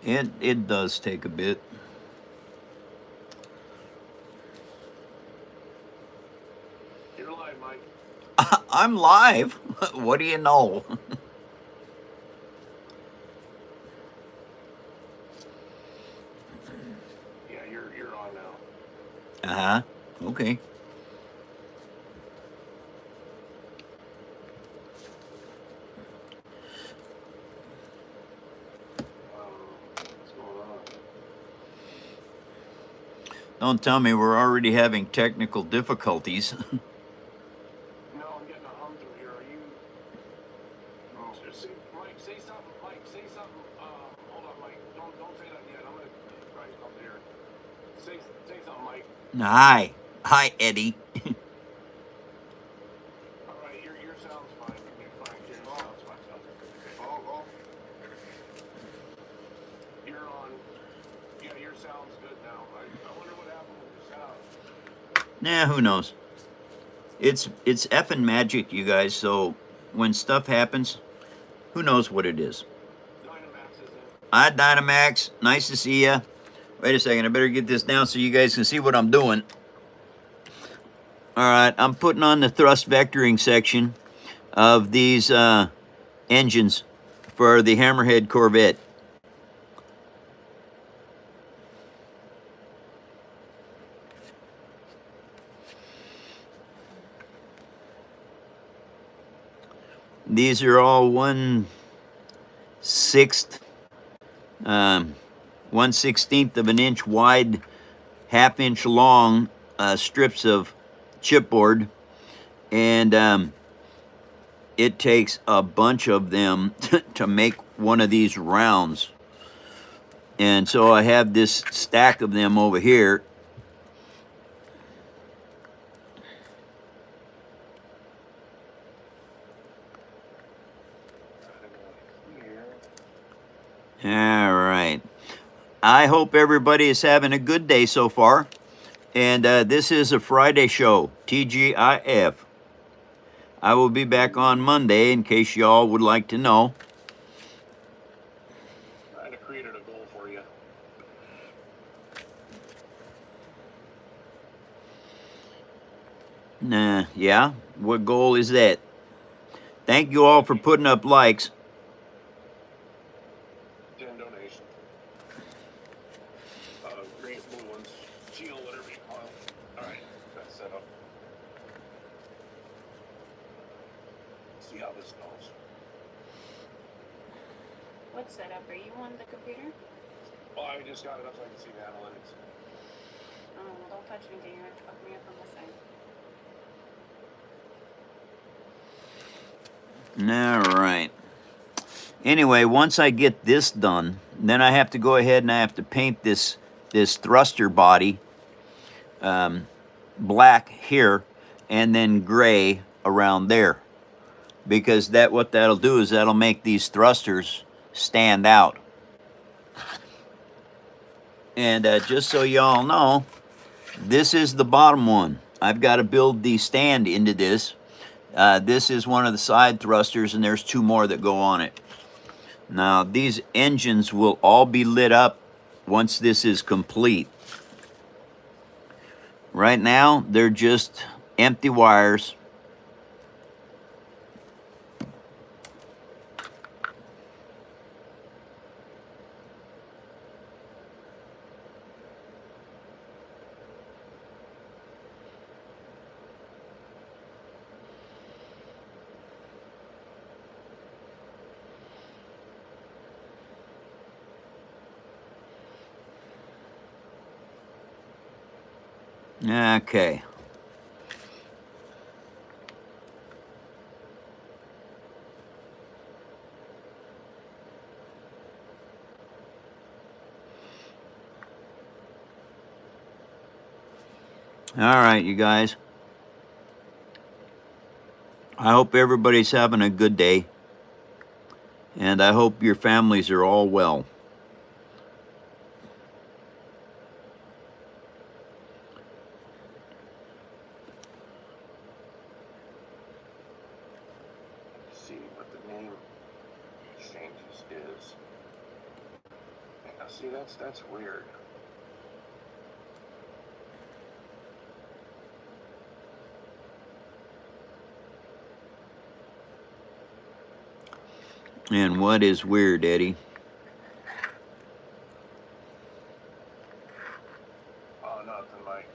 It does take a bit. You're live, Mike. I'm live. What do you know? Yeah, you're on now. Uh-huh. Okay. What's going on? Don't tell me we're already having technical difficulties. No, I'm getting a hum through here. Are you? Oh. Mike, say something. Mike, say something. Hold on, Mike. Don't say that yet. I'm gonna try up here. Say something, Mike. Hi. Hi, Eddie. All right, your sound's fine. You're fine. Your sound's fine. Oh. You're on. Yeah, your sound's good now. I wonder what happened with your sound. Nah, who knows? It's effing magic, you guys. So when stuff happens, who knows what it is? Dynamax is in. Hi, Dynamax. Nice to see ya. Wait a second. I better get this down so you guys can see what I'm doing. All right, I'm putting on the thrust vectoring section of these engines for the Hammerhead Corvette. These are all 1/16th of an inch wide, half-inch long strips of chipboard, and it takes a bunch of them to make one of these rounds. And so I have this stack of them over here. All right. I hope everybody is having a good day so far. And this is a Friday show, TGIF. I will be back on Monday in case y'all would like to know. I created a goal for you. Yeah? What goal is that? Thank you all for putting up likes. 10 donations. Green, blue ones, teal, whatever you call them. All right, that's set up. See how this goes. What's set up? Are you on the computer? Well, I just got it up so I can see the analytics. Oh, well, don't touch anything. You're going to fuck me up on this side. All right. Anyway, once I get this done, then I have to go ahead and I have to paint this thruster body black here and then gray around there, because what that'll do is that'll make these thrusters stand out. And just so y'all know, this is the bottom one. I've got to build the stand into this. This is one of the side thrusters, and there's two more that go on it. Now, these engines will all be lit up once this is complete. Right now, they're just empty wires. Okay. All right, you guys. I hope everybody's having a good day. And I hope your families are all well. See what the name changed. this is. Yeah, see, that's weird. And what is weird, Eddie? Oh, nothing, Mike.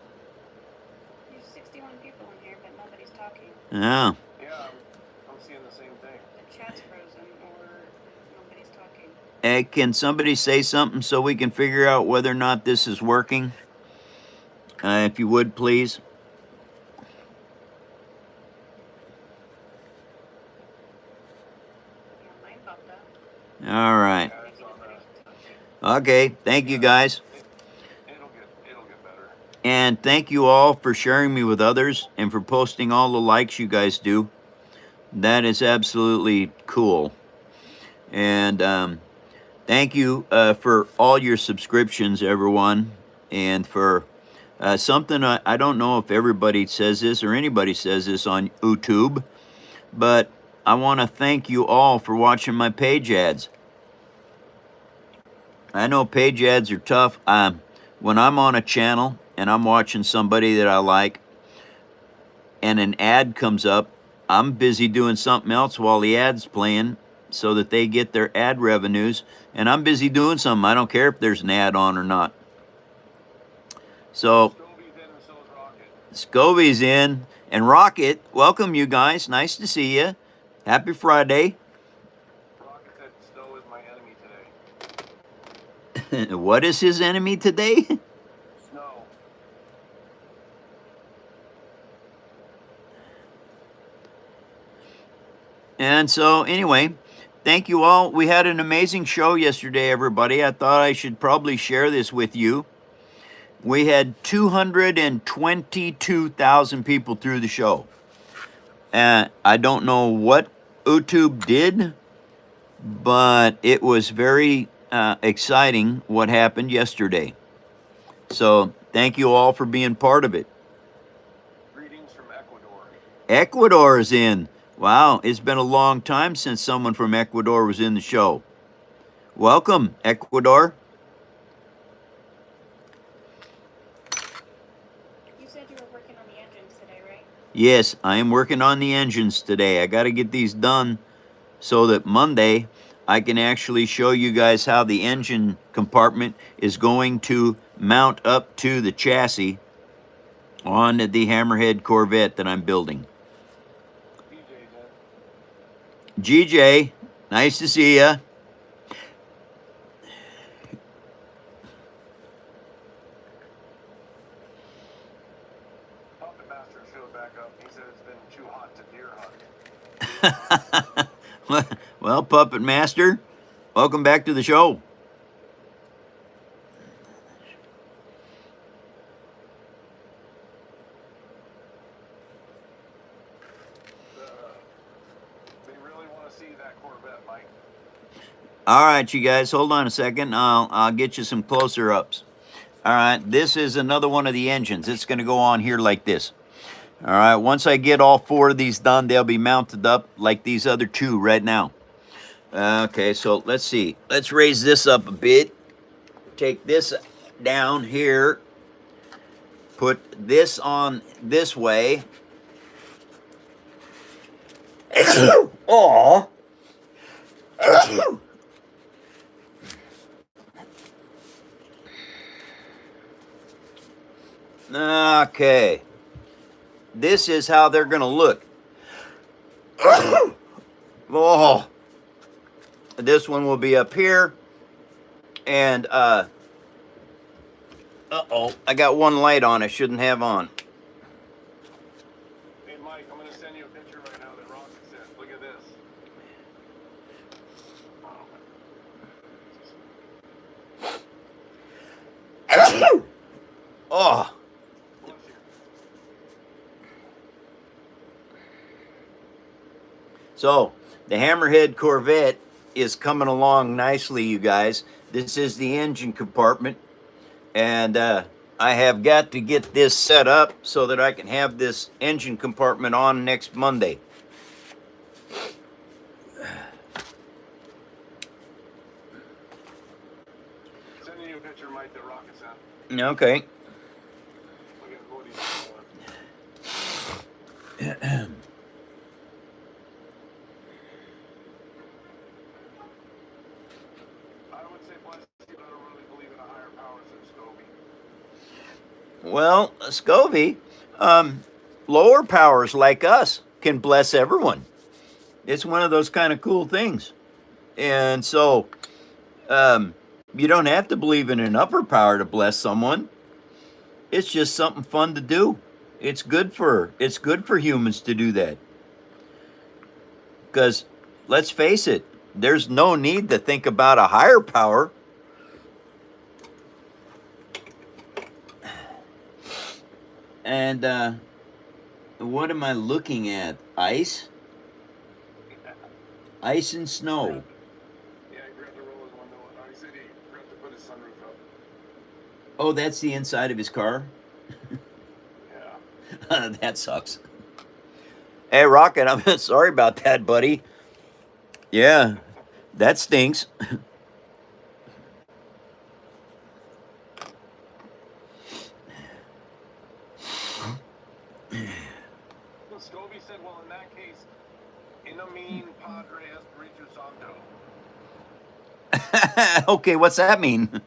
There's 61 people in here, but nobody's talking. Oh. Yeah, I'm seeing the same thing. The chat's frozen or nobody's talking. Hey, can somebody say something so we can figure out whether or not this is working? If you would, please. Yeah, mine popped up. All right. Yeah, Maybe it's on nobody's that. talking. Okay. Thank you, guys. It'll get better. And thank you all for sharing me with others and for posting all the likes you guys do. That is absolutely cool. And thank you for all your subscriptions, everyone. And for something I don't know if everybody says this or anybody says this on YouTube, but I want to thank you all for watching my page ads. I know page ads are tough. When I'm on a channel and I'm watching somebody that I like and an ad comes up, I'm busy doing something else while the ad's playing so that they get their ad revenues, and I'm busy doing something. I don't care if there's an ad on or not. So Scobie's in and so is Rocket. Scobie's in, and Rocket, welcome you guys. Nice to see you. Happy Friday. Rocket said Snow is my enemy today. What is his enemy today? Snow. And so anyway, thank you all. We had an amazing show yesterday, everybody. I thought I should probably share this with you. We had 222,000 people through the show. I don't know what YouTube did, but it was very exciting what happened yesterday. So thank you all for being part of it. Greetings from Ecuador. Ecuador is in. Wow, it's been a long time since someone from Ecuador was in the show. Welcome, Ecuador. You said you were working on the engines today, right? Yes, I am working on the engines today. I got to get these done so that Monday I can actually show you guys how the engine compartment is going to mount up to the chassis on the Hammerhead Corvette that I'm building. GJ, nice to see ya. Puppet Master showed back up. He said it's been too hot to deer hunt. Well, Puppet Master, welcome back to the show. They really want to see that Corvette, Mike. All right, you guys, hold on a second. I'll get you some closer ups. All right, this is another one of the engines. It's going to go on here like this. All right, once I get all four of these done, they'll be mounted up like these other two right now. Okay, so let's see. Let's raise this up a bit. Take this down here. Put this on this way. Oh. Okay. This is how they're going to look. Oh. This one will be up here. And, uh-oh, I got one light on I shouldn't have on. Hey, Mike, I'm going to send you a picture right now that Rocket sent. Look at this. Oh. Bless you. So, the Hammerhead Corvette is coming along nicely, you guys. This is the engine compartment. And I have got to get this set up so that I can have this engine compartment on next Monday. sending you a picture, Mike, that Rocket sent. Okay. Look at what he's doing. I would say, bless you, I don't really believe in a higher power than Scobie. Well, Scobie, lower powers like us can bless everyone. It's one of those kind of cool things. And so, you don't have to believe in an upper power to bless someone. It's just something fun to do. It's good for humans to do that. Because let's face it, there's no need to think about a higher power. And what am I looking at? Ice? Ice and snow. Yeah, he grabbed the roller's window. He said he forgot to put his sunroof up. Oh, that's the inside of his car? Yeah. That sucks. Hey, Rocket, I'm sorry about that, buddy. Yeah, that stinks. Scobie said, well, in that case, in a mean padre espiritu santo. Okay, what's that mean? We'll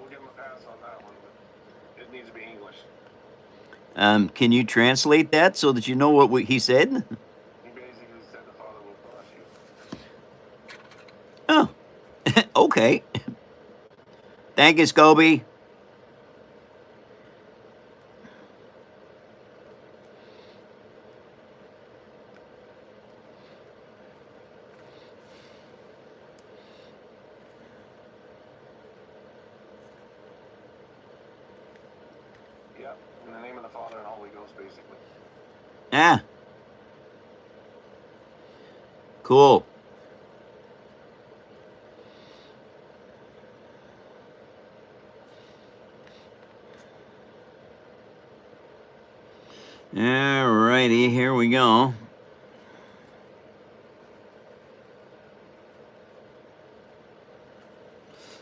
give him a pass on that one, but it needs to be English. Can you translate that so that you know what he said? He basically said the Father will bless you. Oh, okay. Thank you, Scobie. Yep, in the name of the Father and Holy Ghost, basically. Ah. Cool. Alrighty, here we go.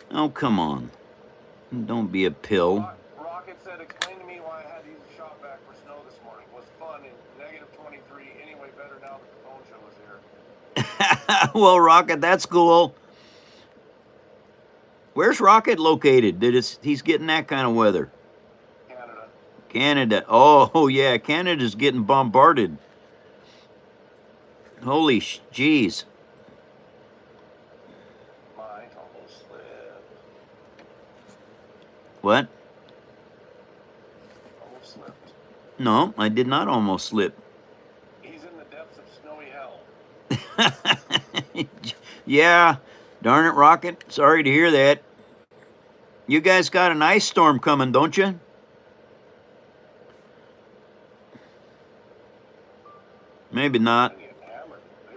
Oh, come on. Don't be a pill. Rocket said, explain to me why I had to use a shop vac for snow this morning. Was fun in negative 23. Anyway, better now that the phone show is here. Well, Rocket, that's cool. Where's Rocket located? He's getting that kind of weather? Canada. Canada. Oh, yeah, Canada's getting bombarded. Holy jeez. Mine almost slipped. What? Almost slipped. No, I did not almost slip. He's in the depths of snowy hell. Yeah, darn it, Rocket. Sorry to hear that. You guys got an ice storm coming, don't you? Maybe not. They've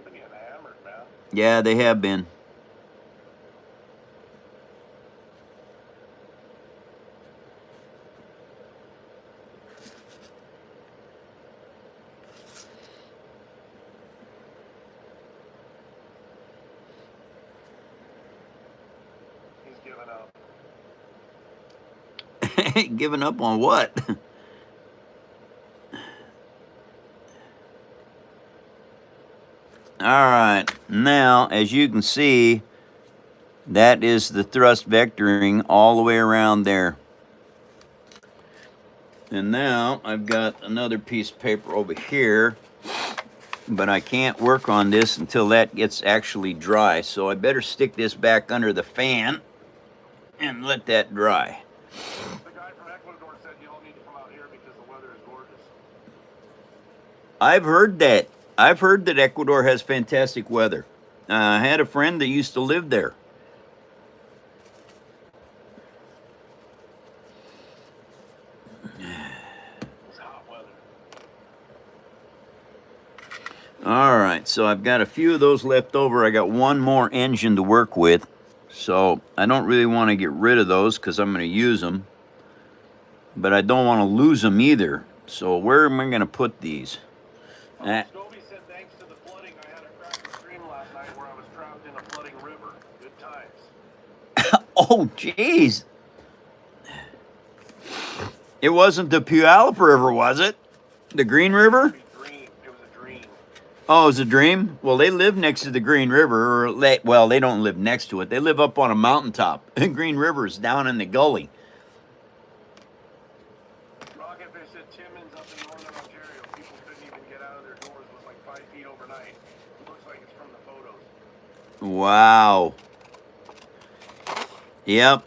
been getting hammered, man. Yeah, they have been. He's given up. Giving up on what? All right, now as you can see, that is the thrust vectoring all the way around there. And now I've got another piece of paper over here, but I can't work on this until that gets actually dry. So I better stick this back under the fan and let that dry. The guy from Ecuador said you don't need to come out here because the weather is gorgeous. I've heard that. I've heard that Ecuador has fantastic weather. I had a friend that used to live there. It's hot weather. All right, so I've got a few of those left over. I got one more engine to work with, so I don't really want to get rid of those because I'm going to use them, but I don't want to lose them either. So where am I going to put these? Scobie said thanks to the flooding, I had a crack stream last night where I was trapped in a flooding river. Good times. Oh, jeez. It wasn't the Puyallup River, was it? The Green River? Dream. It was a dream. Oh, it was a dream? Well, they live next to the Green River. Well, they don't live next to it. They live up on a mountaintop. Green River's down in the gully. Rocketfish at Timmins up in northern Ontario. People couldn't even get out of their doors. It was like 5 feet overnight. It looks like it's from the photos. Wow. Yep.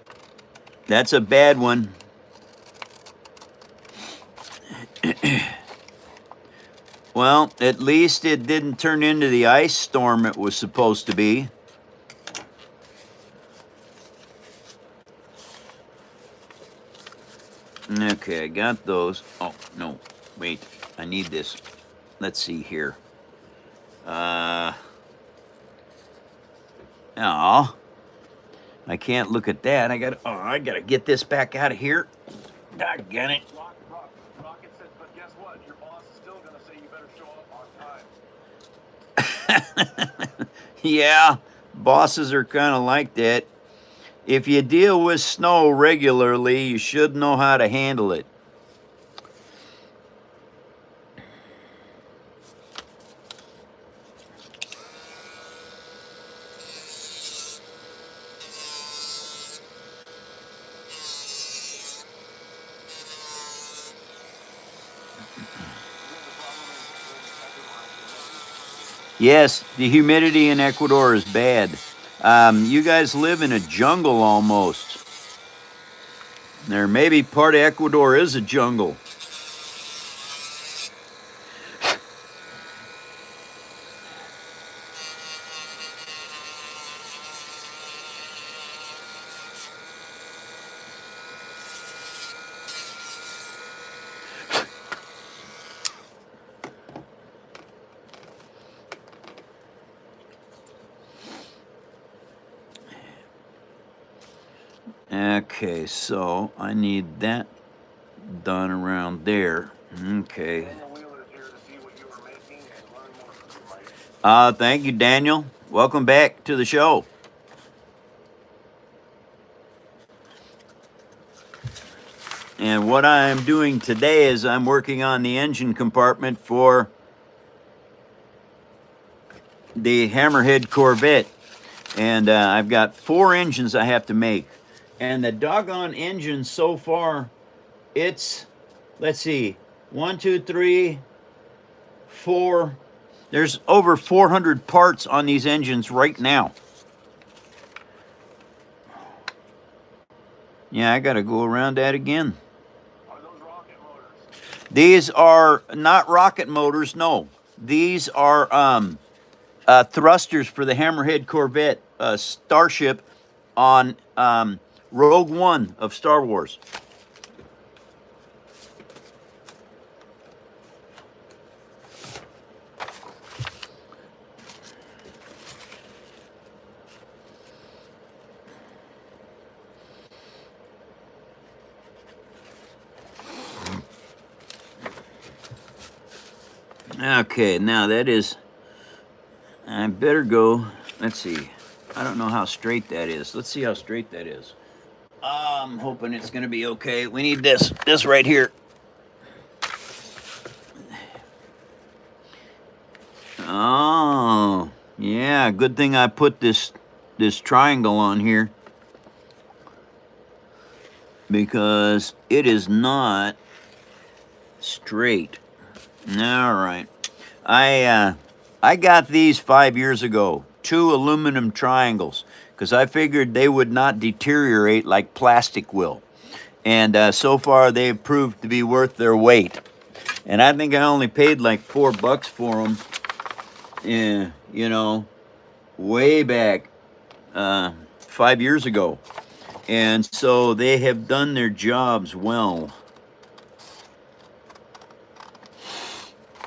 That's a bad one. Well, at least it didn't turn into the ice storm it was supposed to be. Okay, I got those. Oh, no. Wait. I need this. Let's see here. Oh. I can't look at that. I gotta get this back out of here. Doggone it. Rocket said, but guess what? Your boss is still going to say you better show up on time. Yeah, bosses are kind of like that. If you deal with snow regularly, you should know how to handle it. Yes, the humidity in Ecuador is bad. You guys live in a jungle almost. There maybe part of Ecuador is a jungle. Okay, so I need that done around there. Okay. Thank you, Daniel. Welcome back to the show. And what I'm doing today is I'm working on the engine compartment for the Hammerhead Corvette. And I've got 4 engines I have to make. And the doggone engine so far, it's, let's see, 1, 2, 3, 4. There's over 400 parts on these engines right now. Yeah, I got to go around that again. Are those rocket motors? These are not rocket motors, no. These are thrusters for the Hammerhead Corvette starship on Rogue One of Star Wars. Okay, now that is, I better go, let's see. I don't know how straight that is. Let's see how straight that is. I'm hoping it's going to be okay. We need this right here. Oh, yeah, good thing I put this triangle on here, because it is not straight. All right. I got these 5 years ago, 2 aluminum triangles, because I figured they would not deteriorate like plastic will. And so far, they've proved to be worth their weight. And I think I only paid like $4 for them, you know, way back 5 years ago. And so they have done their jobs well.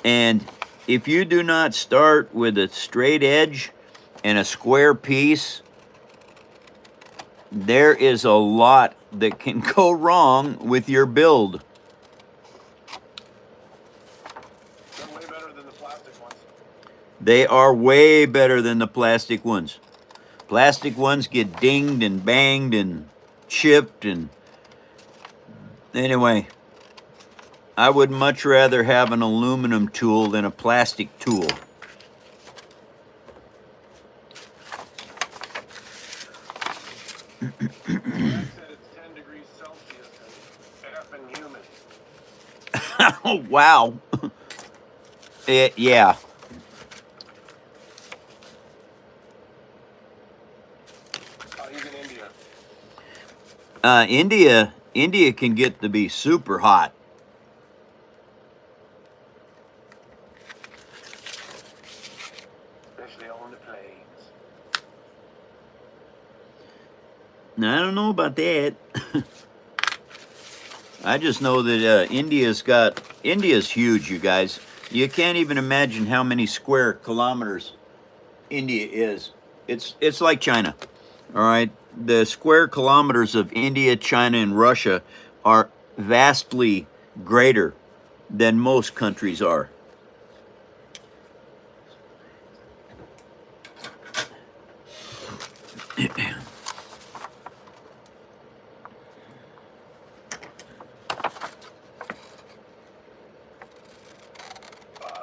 And if you do not start with a straight edge and a square piece, there is a lot that can go wrong with your build. They're way better than the plastic ones. They are way better than the plastic ones. Plastic ones get dinged and banged and chipped, and anyway, I would much rather have an aluminum tool than a plastic tool. Jack said it's 10 degrees Celsius and effing humid. Oh, wow. Yeah. He's in India. India can get to be super hot. Especially on the plains. Now, I don't know about that. I just know that India's huge, you guys. You can't even imagine how many square kilometers India is. It's like China. All right. The square kilometers of India, China, and Russia are vastly greater than most countries are.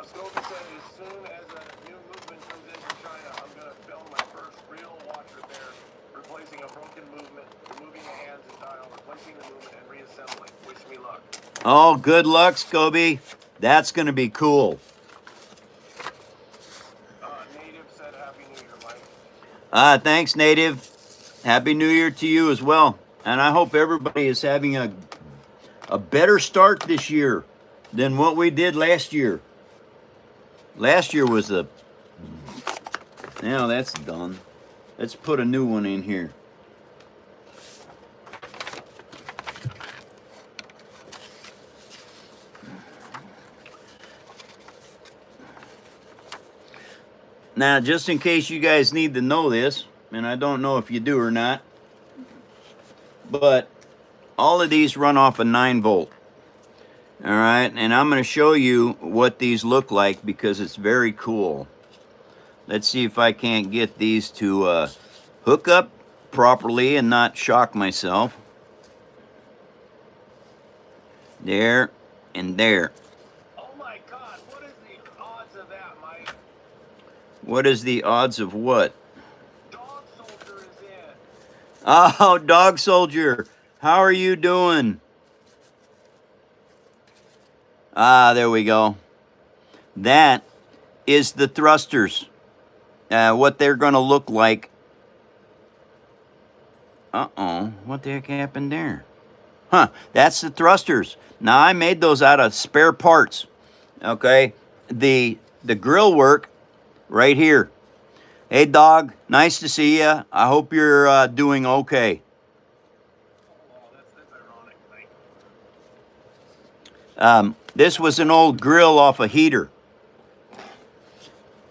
Scobie said as soon as a new movement comes into China, I'm going to film my first real watcher there, replacing a broken movement, removing the hands and dial, replacing the movement, and reassembling. Wish me luck. Oh, good luck, Scobie. That's going to be cool. Native said Happy New Year, Mike. Thanks, Native. Happy New Year to you as well. And I hope everybody is having a better start this year than what we did last year. Last year was a... Now that's done. Let's put a new one in here. Now, just in case you guys need to know this, and I don't know if you do or not, but all of these run off a 9-volt. All right, and I'm going to show you what these look like because it's very cool. Let's see if I can't get these to hook up properly and not shock myself. There and there. Oh my God, what is the odds of that, Mike? What is the odds of what? Dog Soldier is in. Oh, Dog Soldier, how are you doing? Ah, there we go. That is the thrusters. What they're going to look like. Uh-oh, what the heck happened there? Huh, that's the thrusters. Now, I made those out of spare parts. Okay, the grill work right here. Hey, dog, nice to see you. I hope you're doing okay. Oh, that's ironic, Mike. This was an old grill off a heater.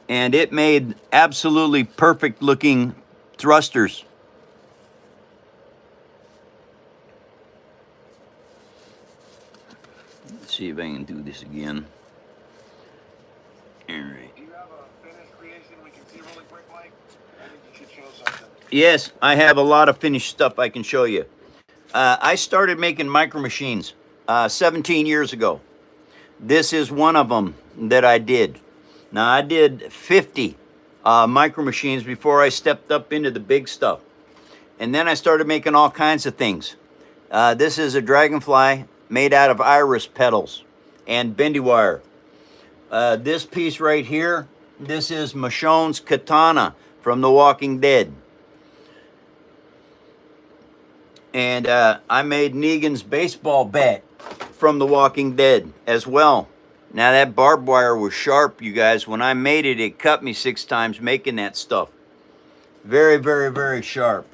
And it made absolutely perfect looking thrusters. Let's see if I can do this again. All right. Do you have a finished creation we can see really quick, Mike? I think you should show something. Yes, I have a lot of finished stuff I can show you. I started making micro machines 17 years ago. This is one of them that I did. Now, I did 50 micro machines before I stepped up into the big stuff. And then I started making all kinds of things. This is a dragonfly made out of iris petals and bendy wire. This piece right here, this is Michonne's katana from The Walking Dead. And I made Negan's baseball bat from The Walking Dead as well. Now that barbed wire was sharp, you guys. When I made it, it cut me 6 times making that stuff. Very, very, very sharp.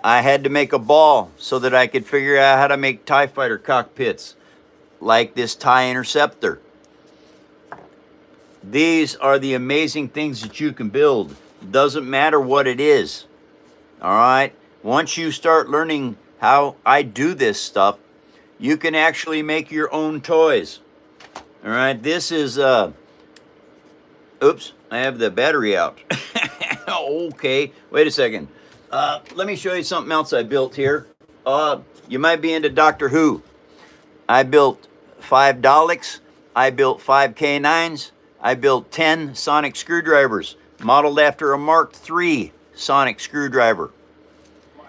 I had to make a ball so that I could figure out how to make TIE fighter cockpits like this TIE Interceptor. These are the amazing things that you can build. Doesn't matter what it is. All right? Once you start learning how I do this stuff, you can actually make your own toys. All right, this is, oops, I have the battery out. Okay, wait a second. Let me show you something else I built here. You might be into Doctor Who. I built 5 Daleks. I built 5 K9s. I built 10 sonic screwdrivers, modeled after a Mark III sonic screwdriver. My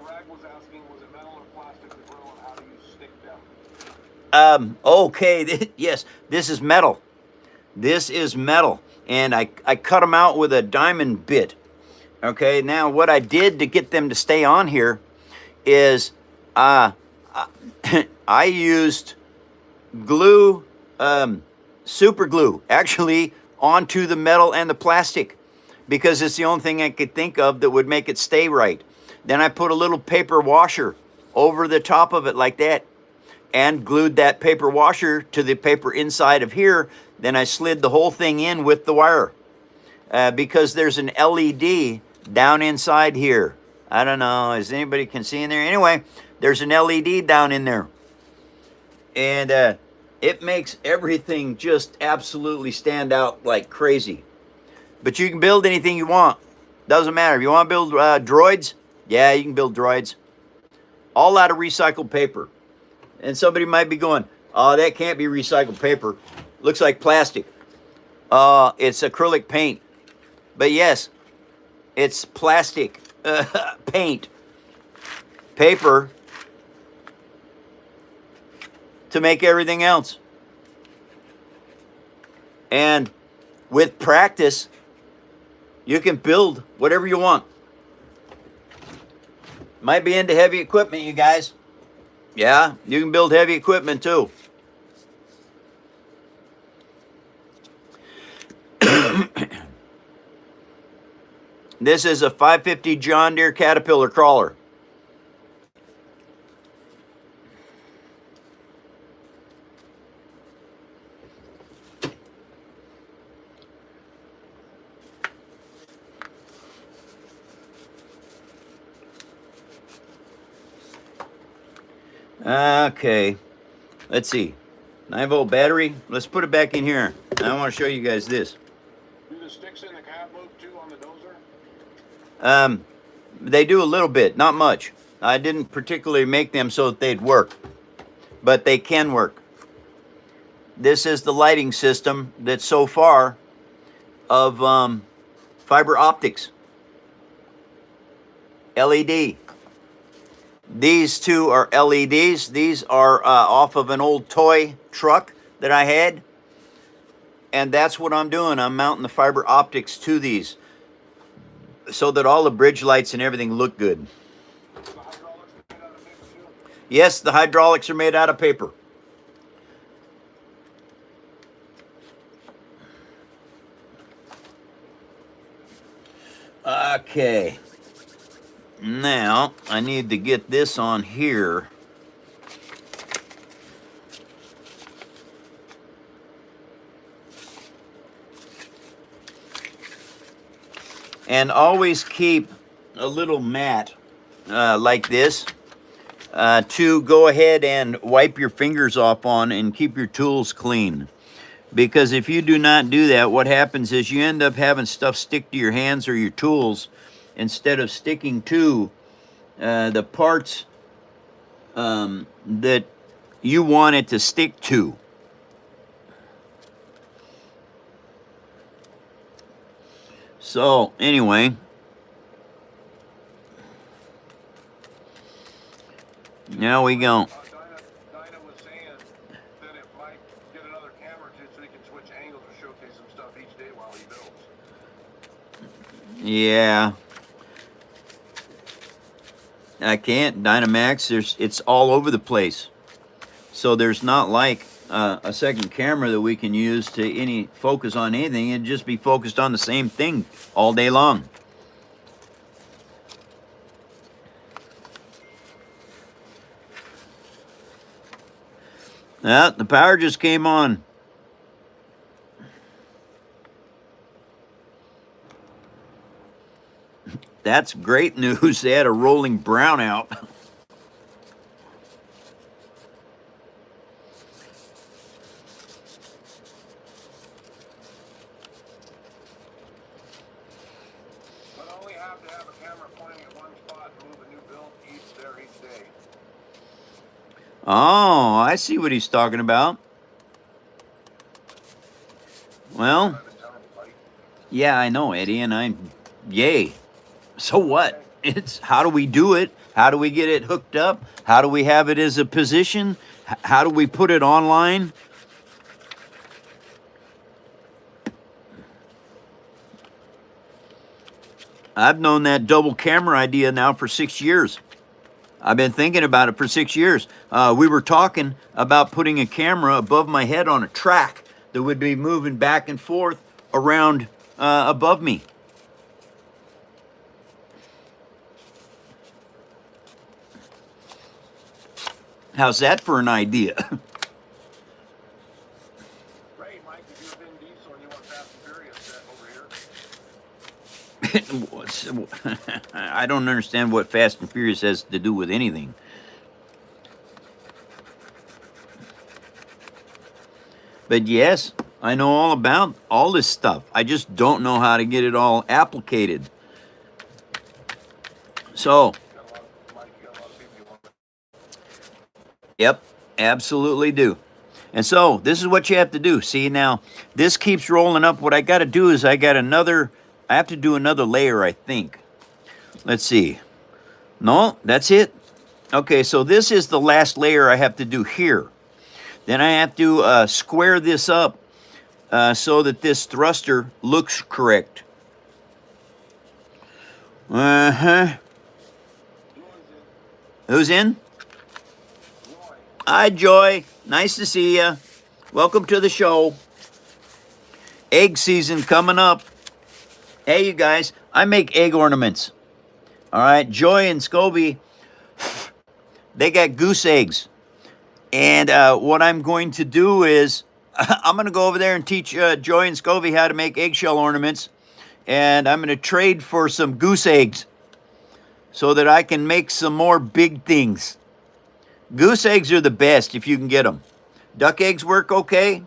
Bragg was asking, was it metal or plastic to grill, and how do you stick them? Okay, yes, this is metal. This is metal. And I cut them out with a diamond bit. Okay, now what I did to get them to stay on here is I used glue, super glue, actually, onto the metal and the plastic, because it's the only thing I could think of that would make it stay right. Then I put a little paper washer over the top of it like that, and glued that paper washer to the paper inside of here. Then I slid the whole thing in with the wire, because there's an LED down inside here. I don't know, is anybody can see in there? Anyway, there's an LED down in there. And it makes everything just absolutely stand out like crazy. But you can build anything you want. Doesn't matter. If you want to build droids, yeah, you can build droids. All out of recycled paper. And somebody might be going, oh, that can't be recycled paper. Looks like plastic. It's acrylic paint. But yes, it's plastic paint. Paper to make everything else. And with practice, you can build whatever you want. Might be into heavy equipment, you guys. Yeah, you can build heavy equipment too. This is a 550 John Deere Caterpillar crawler. Okay, let's see. 9-volt battery. Let's put it back in here. I want to show you guys this. Do the sticks in the cab loop too on the dozer? They do a little bit, not much. I didn't particularly make them so that they'd work, but they can work. This is the lighting system that's so far of fiber optics. LED. These two are LEDs. These are off of an old toy truck that I had. And that's what I'm doing. I'm mounting the fiber optics to these so that all the bridge lights and everything look good. The hydraulics made out of paper too? Yes, the hydraulics are made out of paper. Okay. Now, I need to get this on here. And always keep a little mat like this to go ahead and wipe your fingers off on and keep your tools clean. Because if you do not do that, what happens is you end up having stuff stick to your hands or your tools instead of sticking to the parts that you want it to stick to. So anyway, now we go. Dinah was saying that it might get another camera too, so he can switch angles or showcase some stuff each day while he builds. Yeah. I can't. Dynamax, it's all over the place. So there's not like a second camera that we can use to focus on anything. It'd just be focused on the same thing all day long. The power just came on. That's great news. They had a rolling brownout. But only have to have a camera pointing at one spot and move a new build each day. Oh, I see what he's talking about. Well, I've been telling you, Mike. yeah, I know, Eddie, and yay. So what? It's how do we do it? How do we get it hooked up? How do we have it as a position? How do we put it online? I've known that double camera idea now for 6 years. I've been thinking about it for 6 years. We were talking about putting a camera above my head on a track that would be moving back and forth around above me. How's that for an idea? Ray, Mike, if you're Vin Diesel and you want Fast and Furious over here. I don't understand what Fast and Furious has to do with anything. But yes, I know all about all this stuff. I just don't know how to get it all applicated. So, Mike, you got a lot of people you want to. yep, absolutely do. And so this is what you have to do. See, now this keeps rolling up. What I got to do is I have to do another layer, I think. Let's see. No, that's it. Okay, so this is the last layer I have to do here. Then I have to square this up so that this thruster looks correct. Uh-huh. Who's in? Hi, Joy. Nice to see you. Welcome to the show. Egg season coming up. Hey, you guys, I make egg ornaments. All right, Joy and Scobie, they got goose eggs. And what I'm going to do is I'm going to go over there and teach Joy and Scobie how to make eggshell ornaments. And I'm going to trade for some goose eggs so that I can make some more big things. Goose eggs are the best if you can get them. Duck eggs work okay.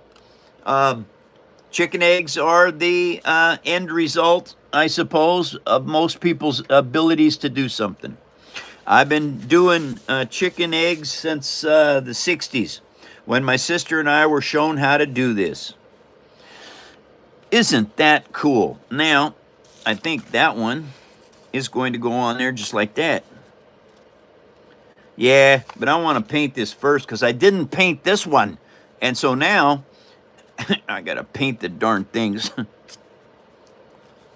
Chicken eggs are the end result, I suppose, of most people's abilities to do something. I've been doing chicken eggs since the 60s, when my sister and I were shown how to do this. Isn't that cool? Now, I think that one is going to go on there just like that. Yeah, but I want to paint this first because I didn't paint this one. And so now, I got to paint the darn things.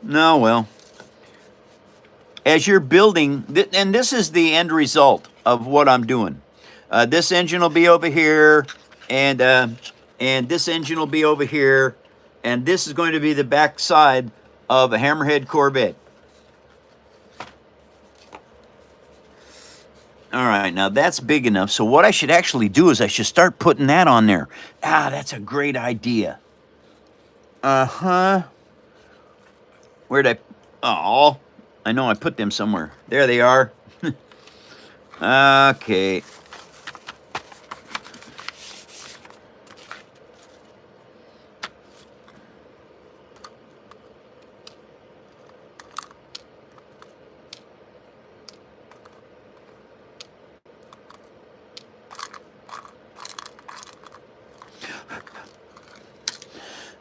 No, well. As you're building, and this is the end result of what I'm doing. This engine will be over here, and this engine will be over here, and this is going to be the back side of a Hammerhead Corvette. All right, now that's big enough. So what I should actually do is I should start putting that on there. Ah, that's a great idea. Uh-huh. Where'd I... Oh, I know I put them somewhere. There they are. Okay.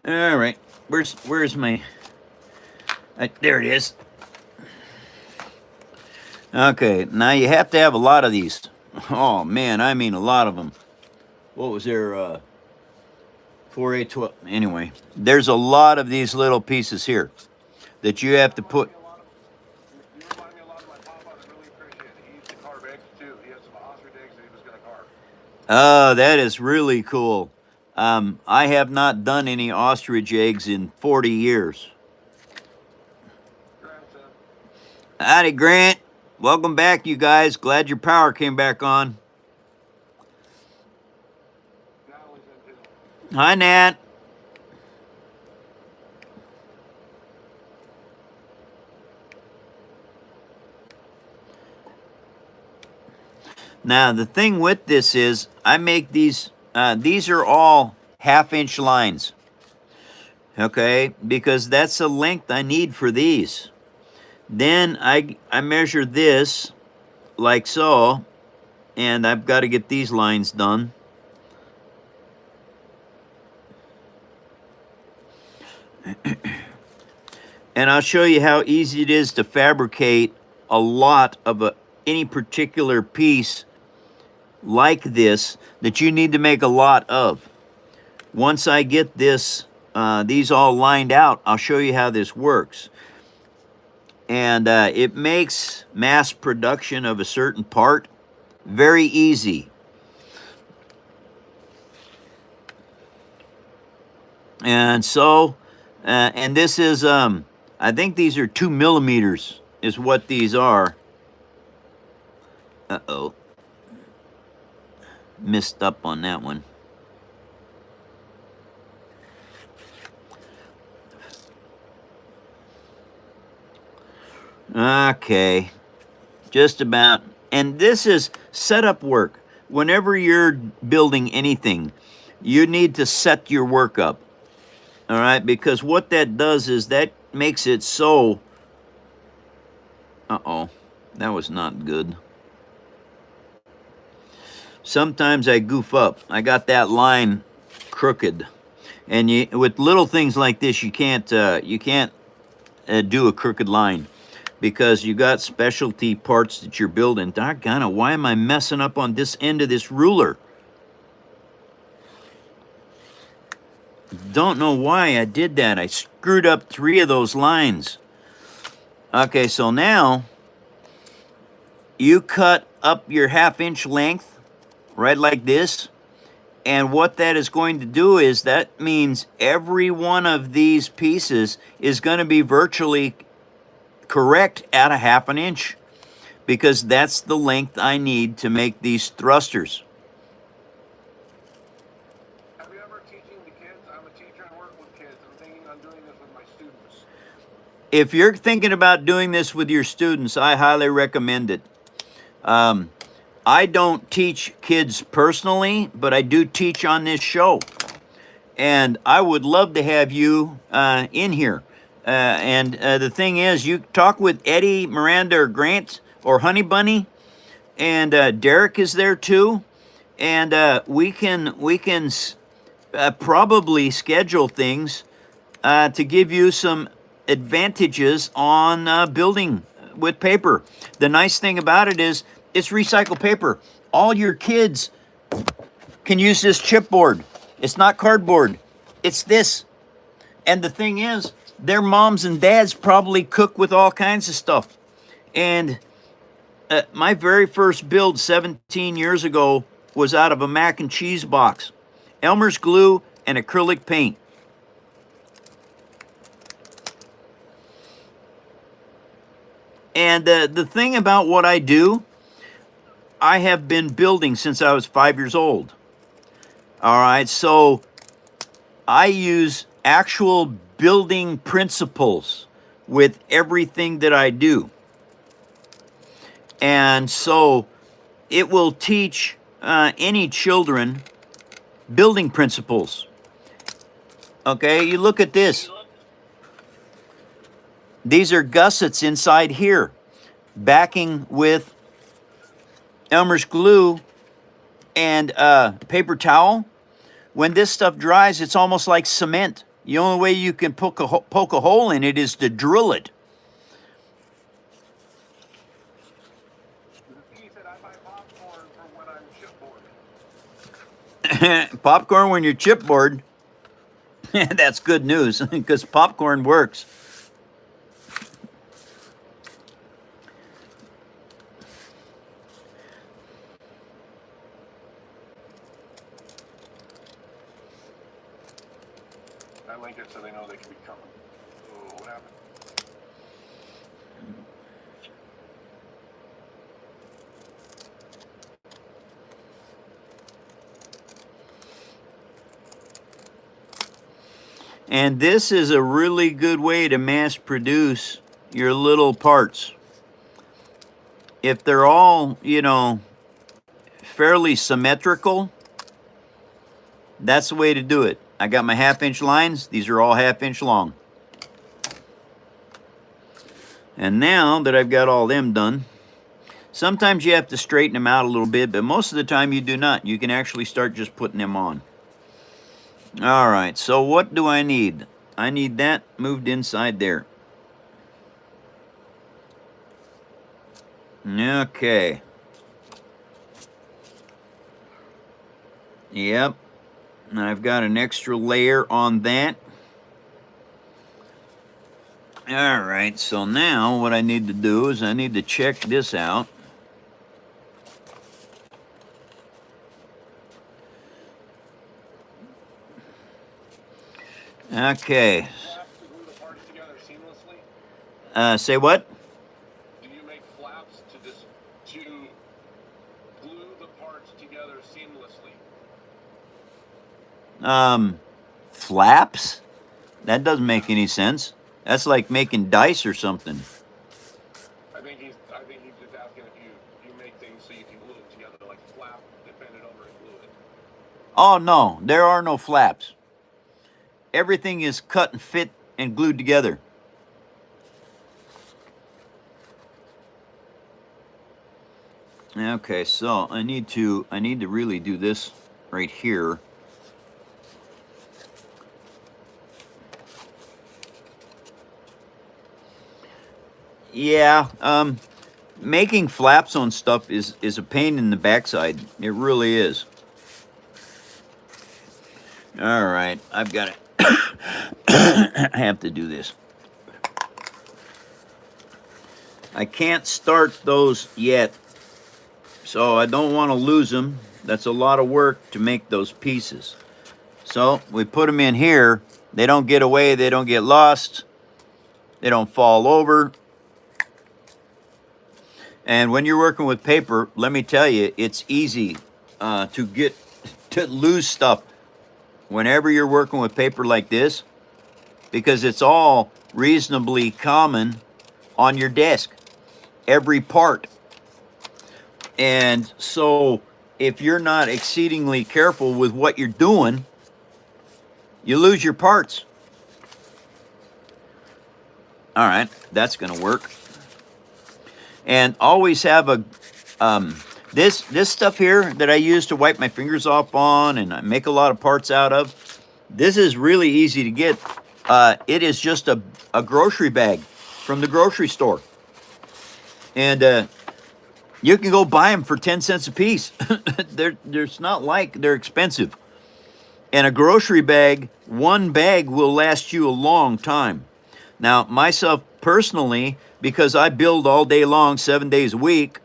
All right. Where's my... there it is. Okay, now you have to have a lot of these. Oh, man, I mean a lot of them. What was there? 4A12. Anyway, there's a lot of these little pieces here that you have to put... You remind me a lot of my papa. I really appreciate it. He used to carve eggs, too. He had some ostrich eggs that he was going to carve. Oh, that is really cool. I have not done any ostrich eggs in 40 years. Grandson. Howdy, Grant. Welcome back, you guys. Glad your power came back on. Natalie's in, too. Hi, Nat. Now, the thing with this is I make these are all half-inch lines. Okay, because that's the length I need for these. Then I measure this like so, and I've got to get these lines done. And I'll show you how easy it is to fabricate a lot of any particular piece like this that you need to make a lot of. Once I get this, these all lined out, I'll show you how this works. And it makes mass production of a certain part very easy. And so, and this is, I think these are 2 millimeters is what these are. Uh-oh. Missed up on that one. Okay, just about. And this is setup work. Whenever you're building anything, you need to set your work up. All right, because what that does is that makes it so... Uh-oh, that was not good. Sometimes I goof up. I got that line crooked. And with little things like this, you can't do a crooked line, because you got specialty parts that you're building. Doggone it, why am I messing up on this end of this ruler? Don't know why I did that. I screwed up 3 of those lines. Okay, so now you cut up your 1/2 inch length, right like this. And what that is going to do is that means every one of these pieces is going to be virtually correct at a 1/2 inch, because that's the length I need to make these thrusters. Have you ever teaching the kids? I'm a teacher and work with kids. I'm thinking on doing this with my students. If you're thinking about doing this with your students, I highly recommend it. I don't teach kids personally, but I do teach on this show. And I would love to have you in here. And the thing is, you talk with Eddie, Miranda, or Grant, or Honey Bunny, and Derek is there too. And we can probably schedule things to give you some advantages on building with paper. The nice thing about it is it's recycled paper. All your kids can use this chipboard. It's not cardboard. It's this. And the thing is, their moms and dads probably cook with all kinds of stuff. And my very first build 17 years ago was out of a mac and cheese box. Elmer's glue and acrylic paint. And the thing about what I do, I have been building since I was 5 years old. All right, so I use actual building principles with everything that I do. And so it will teach any children building principles. Okay, you look at this. These are gussets inside here, backing with Elmer's glue and paper towel. When this stuff dries, it's almost like cement. The only way you can poke a hole in it is to drill it. He said I buy popcorn for when I'm chipboard. Popcorn when you're chipboard. That's good news, because popcorn works. I link it so they know they can be coming. Oh, what happened? And this is a really good way to mass produce your little parts. If they're all, you know, fairly symmetrical, that's the way to do it. I got my 1/2 inch lines. These are all 1/2 inch long. And now that I've got all them done, Sometimes you have to straighten them out a little bit, but most of the time you do not. You can actually start just putting them on. All right, so what do I need? I need that moved inside there. Okay. Yep. And I've got an extra layer on that. All right, so now what I need to do is I need to check this out. Okay. Flaps to glue the parts together seamlessly? Say what? Do you make flaps to glue the parts together seamlessly? Flaps? That doesn't make any sense. That's like making dice or something. I think he's just asking if you make things so you can glue them together, like flap, then bend it over and glue it. Oh, no, there are no flaps. Everything is cut and fit and glued together. Okay, so I need to really do this right here. Yeah, making flaps on stuff is a pain in the backside. It really is. All right, I've got it. I have to do this. I can't start those yet, so I don't want to lose them. That's a lot of work to make those pieces. So we put them in here. They don't get away. They don't get lost. They don't fall over. And when you're working with paper, let me tell you, it's easy to lose stuff whenever you're working with paper like this, because it's all reasonably common on your desk, every part. And so if you're not exceedingly careful with what you're doing, you lose your parts. All right, that's going to work. And always have a this stuff here that I use to wipe my fingers off on and I make a lot of parts out of. This is really easy to get. It is just a grocery bag from the grocery store. And you can go buy them for 10 cents a piece. It's not like they're expensive. And a grocery bag, one bag will last you a long time. Now, myself personally, because I build all day long, 7 days a week,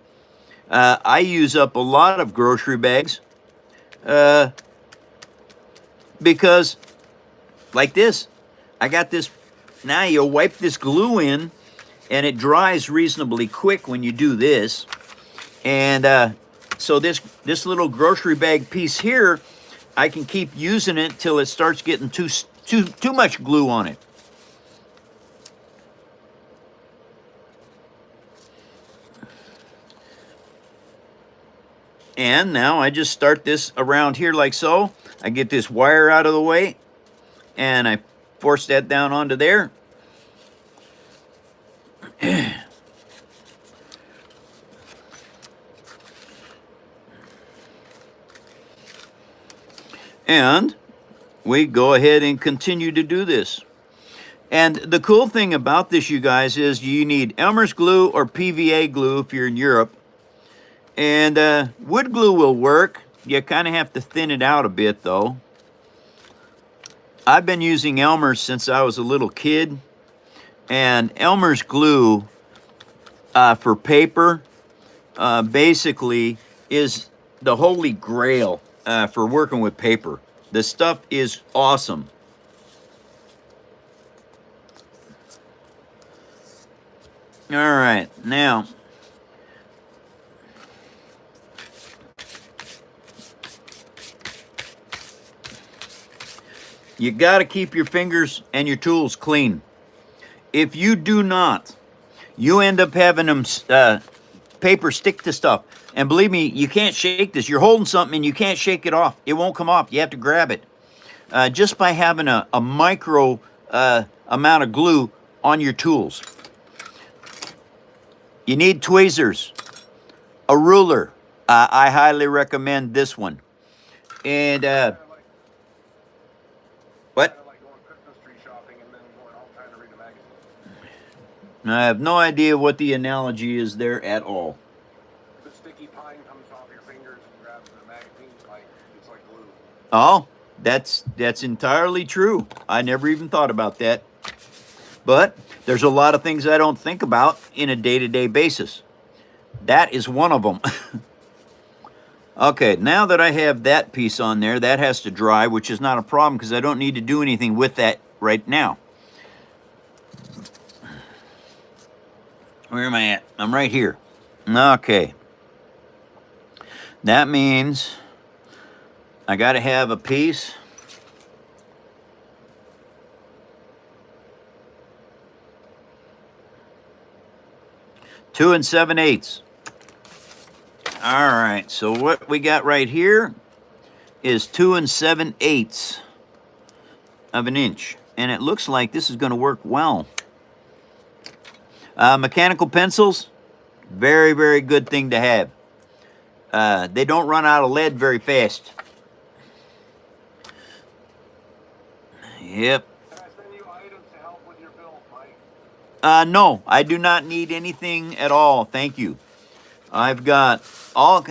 I use up a lot of grocery bags because, like this, I got this. Now you wipe this glue in, and it dries reasonably quick when you do this. And so this little grocery bag piece here, I can keep using it till it starts getting too much glue on it. And now I just start this around here like so. I get this wire out of the way, and I force that down onto there. And we go ahead and continue to do this. And the cool thing about this, you guys, is you need Elmer's glue or PVA glue if you're in Europe. And wood glue will work. You kind of have to thin it out a bit, though. I've been using Elmer's since I was a little kid. And Elmer's glue for paper basically is the holy grail for working with paper. The stuff is awesome. All right, now you got to keep your fingers and your tools clean. If you do not, you end up having them paper stick to stuff. And believe me, you can't shake this. You're holding something and you can't shake it off. It won't come off. You have to grab it. Just by having a micro amount of glue on your tools. You need tweezers. A ruler. I highly recommend this one. And Kinda like, what? kinda like going Christmas tree shopping and then going home trying to read a magazine. I have no idea what the analogy is there at all. The sticky pine comes off your fingers and grabs the magazine, it's like glue. Oh, that's entirely true. I never even thought about that. But there's a lot of things I don't think about in a day-to-day basis. That is one of them. Okay, now that I have that piece on there, that has to dry, which is not a problem because I don't need to do anything with that right now. Where am I at? I'm right here. Okay. That means I got to have a piece. Two and 7/8. All right, so what we got right here is 2 7/8 of an inch. And it looks like this is going to work well. Mechanical pencils, very, very good thing to have. They don't run out of lead very fast. Yep. Can I send you items to help with your build, Mike? No, I do not need anything at all. Thank you. I've got all...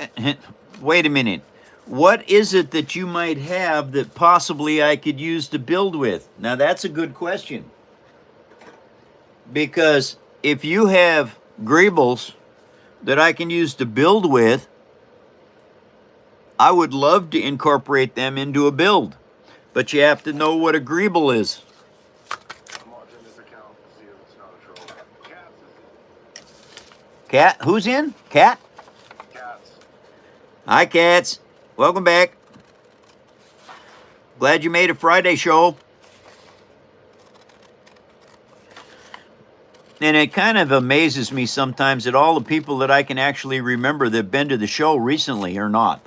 Wait a minute. What is it that you might have that possibly I could use to build with? Now, that's a good question. Because if you have greebles that I can use to build with, I would love to incorporate them into a build. But you have to know what a greeble is. I'm watching this account to see if it's not a troll. Cats is Cat? Who's in? Cat? cats. Hi, cats. Welcome back. Glad you made a Friday show. And it kind of amazes me sometimes that all the people that I can actually remember that have been to the show recently are not.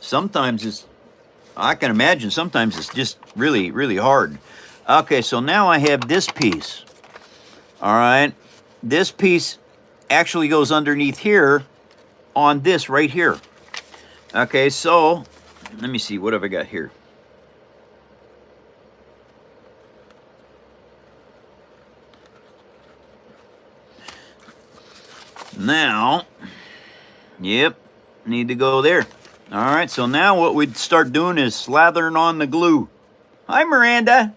Sometimes it's, I can imagine, sometimes it's just really, really hard. Okay, so now I have this piece. All right. This piece actually goes underneath here on this right here. Okay, so let me see, what have I got here? Now, yep, need to go there. All right, so now what we'd start doing is slathering on the glue. Hi, Miranda.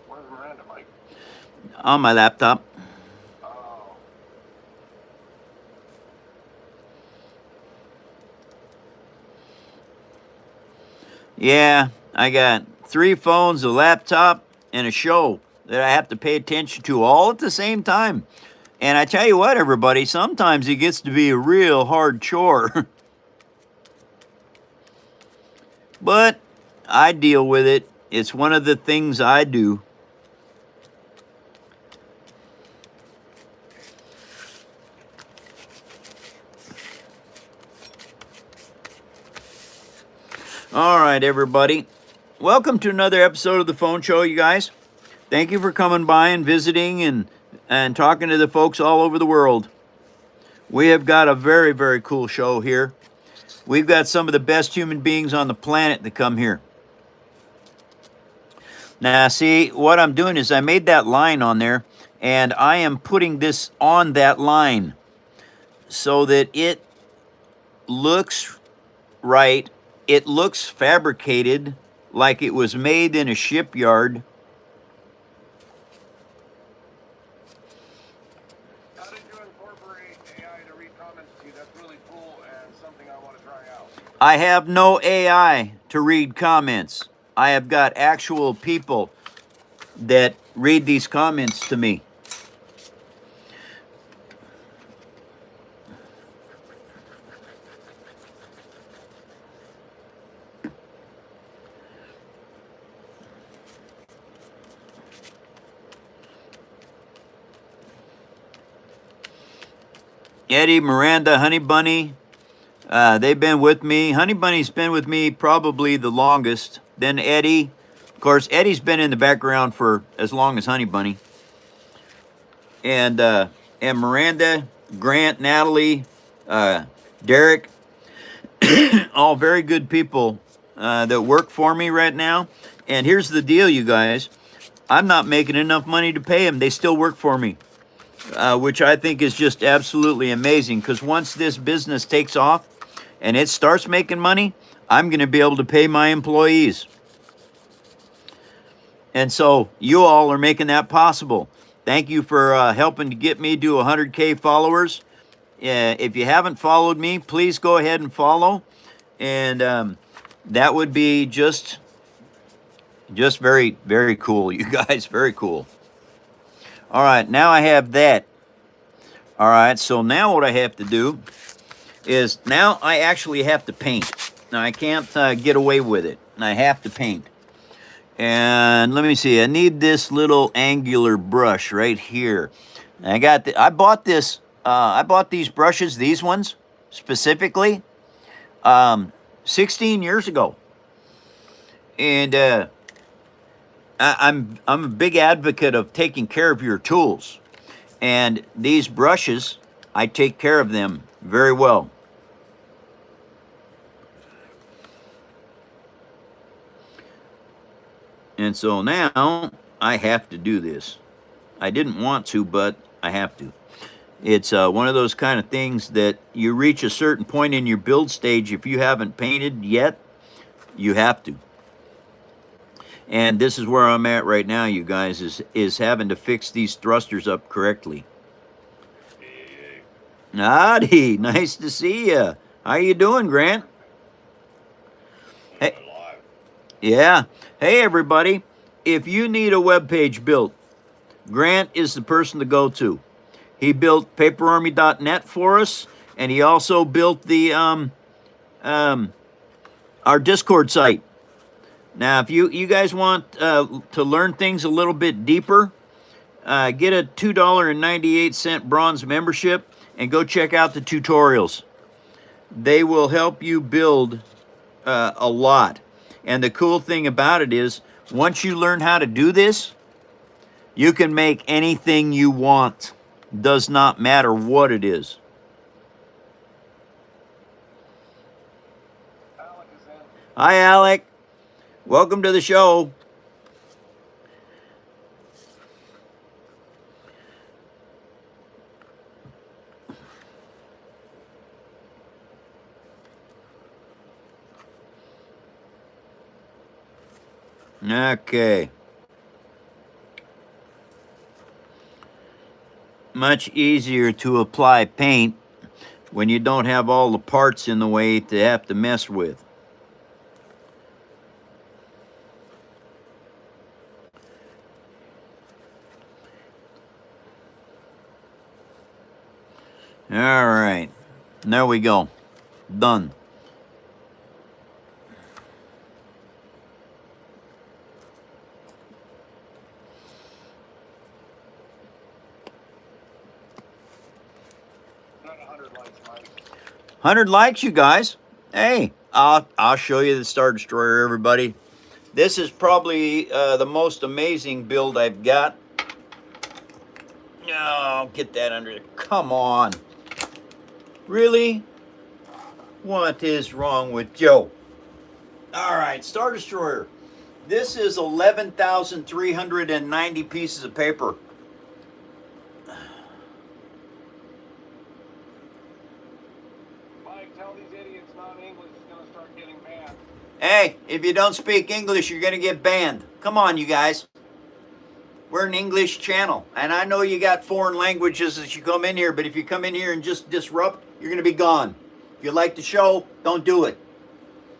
Where's Miranda, Mike? On my laptop. Oh. Yeah, I got 3 phones, a laptop, and a show that I have to pay attention to all at the same time. And I tell you what, everybody, sometimes it gets to be a real hard chore. But I deal with it. It's one of the things I do. All right, everybody. Welcome to another episode of the Phone Show, you guys. Thank you for coming by and visiting and talking to the folks all over the world. We have got a very, very cool show here. We've got some of the best human beings on the planet that come here. Now, see, what I'm doing is I made that line on there, and I am putting this on that line so that it looks right. It looks fabricated, like it was made in a shipyard. How did you incorporate AI to read comments to you? That's really cool and something I want to try out. I have no AI to read comments. I have got actual people that read these comments to me. Eddie, Miranda, Honey Bunny, They've been with me. Honey Bunny's been with me probably the longest. Then Eddie. Of course, Eddie's been in the background for as long as Honey Bunny. And Miranda, Grant, Natalie, Derek, all very good people that work for me right now. And here's the deal, you guys. I'm not making enough money to pay them. They still work for me, which I think is just absolutely amazing, because once this business takes off and it starts making money, I'm going to be able to pay my employees. And so you all are making that possible. Thank you for helping to get me to 100K followers. If you haven't followed me, please go ahead and follow. And that would be just very, very cool, you guys. Very cool. All right, now I have that. All right, so now what I have to do is now I actually have to paint. Now I can't get away with it. I have to paint. And let me see. I need this little angular brush right here. And I bought this. I bought these brushes, these ones specifically, 16 years ago. And I'm a big advocate of taking care of your tools. And these brushes, I take care of them very well. And so now I have to do this. I didn't want to, but I have to. It's one of those kind of things that you reach a certain point in your build stage. If you haven't painted yet, you have to. And this is where I'm at right now, you guys, is having to fix these thrusters up correctly. Howdy, nice to see you. How you doing, Grant? Hey, yeah. Hey, everybody. If you need a web page built, Grant is the person to go to. He built paperarmy.net for us, and he also built the our Discord site. Now, if you guys want to learn things a little bit deeper, get a $2.98 bronze membership and go check out the tutorials. They will help you build a lot. And the cool thing about it is, once you learn how to do this, you can make anything you want. Does not matter what it is. Alec is in. Hi, Alec. Welcome to the show. Okay. Much easier to apply paint when you don't have all the parts in the way to have to mess with. All right. There we go. Done. Not 100 likes, Mike. 100 likes, you guys. Hey, I'll show you the Star Destroyer, everybody. This is probably the most amazing build I've got. Oh, get that under there. Come on. Really? What is wrong with Joe? All right, Star Destroyer. This is 11,390 pieces of paper. Mike, tell these idiots non-English is going to start getting banned. Hey, if you don't speak English, you're going to get banned. Come on, you guys. We're an English channel, and I know you got foreign languages as you come in here, but if you come in here and just disrupt, you're going to be gone. If you like the show, don't do it.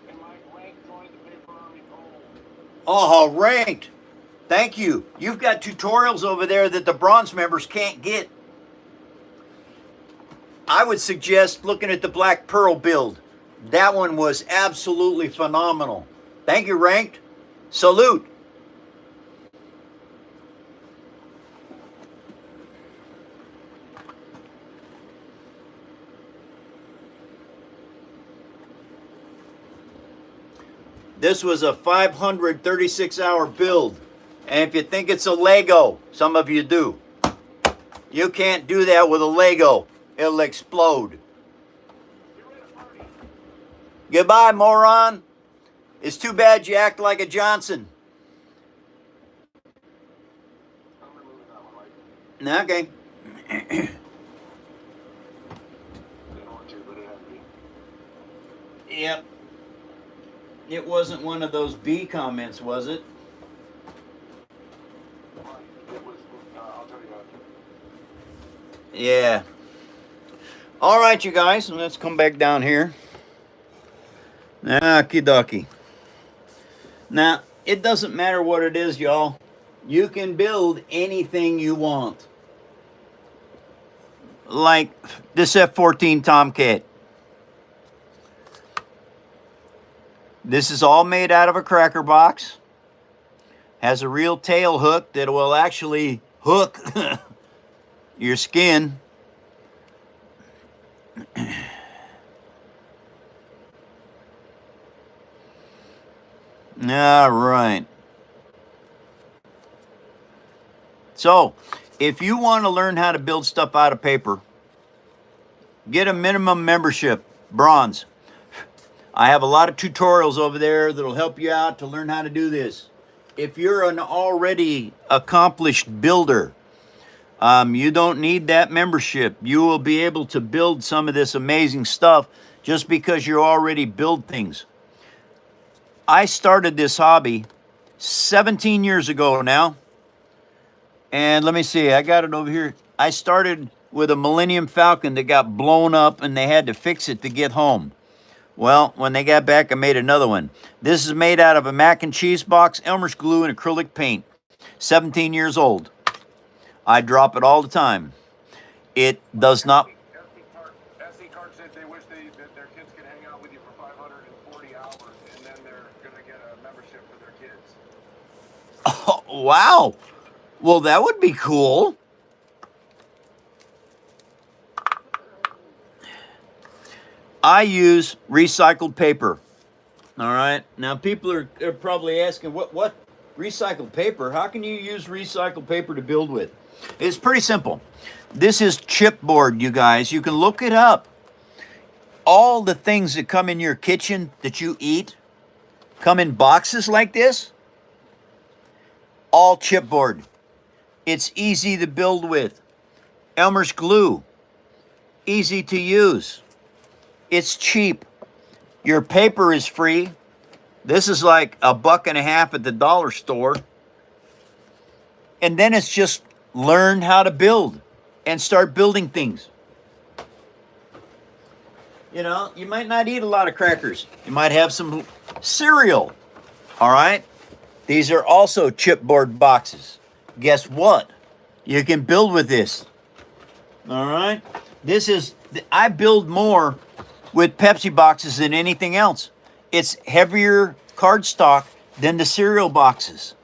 And Mike, Rank joined the Paper Army Gold. Oh, ranked. Thank you. You've got tutorials over there that the bronze members can't get. I would suggest looking at the Black Pearl build. That one was absolutely phenomenal. Thank you, Ranked. Salute. This was a 536-hour build. And if you think it's a Lego, some of you do. You can't do that with a Lego. It'll explode. Goodbye, moron. It's too bad you act like a Johnson. Okay. Yep. It wasn't one of those B comments, was it? I'll tell you after. Yeah. All right, you guys, let's come back down here. Okie dokie. Now, it doesn't matter what it is, y'all. You can build anything you want. Like this F-14 Tomcat. This is all made out of a cracker box. Has a real tail hook that will actually hook your skin. All right. So, if you want to learn how to build stuff out of paper, get a minimum membership, bronze. I have a lot of tutorials over there that'll help you out to learn how to do this. If you're an already accomplished builder, you don't need that membership. You will be able to build some of this amazing stuff just because you already build things. I started this hobby 17 years ago now. And let me see, I got it over here. I started with a Millennium Falcon that got blown up and they had to fix it to get home. Well, when they got back, I made another one. This is made out of a mac and cheese box, Elmer's glue, and acrylic paint. 17 years old. I drop it all the time. It does not... SD card said they wish that their kids could hang out with you for 540 hours, and then they're going to get a membership for their kids. Oh, wow. Well, that would be cool. I use recycled paper. All right. Now, people are probably asking, what recycled paper? How can you use recycled paper to build with? It's pretty simple. This is chipboard, you guys. You can look it up. All the things that come in your kitchen that you eat come in boxes like this. All chipboard. It's easy to build with. Elmer's glue. Easy to use. It's cheap. Your paper is free. This is like $1.50 at the dollar store. And then it's just learn how to build and start building things. You know, you might not eat a lot of crackers. You might have some cereal. All right? These are also chipboard boxes. Guess what? You can build with this. All right? I build more with Pepsi boxes than anything else. It's heavier cardstock than the cereal boxes.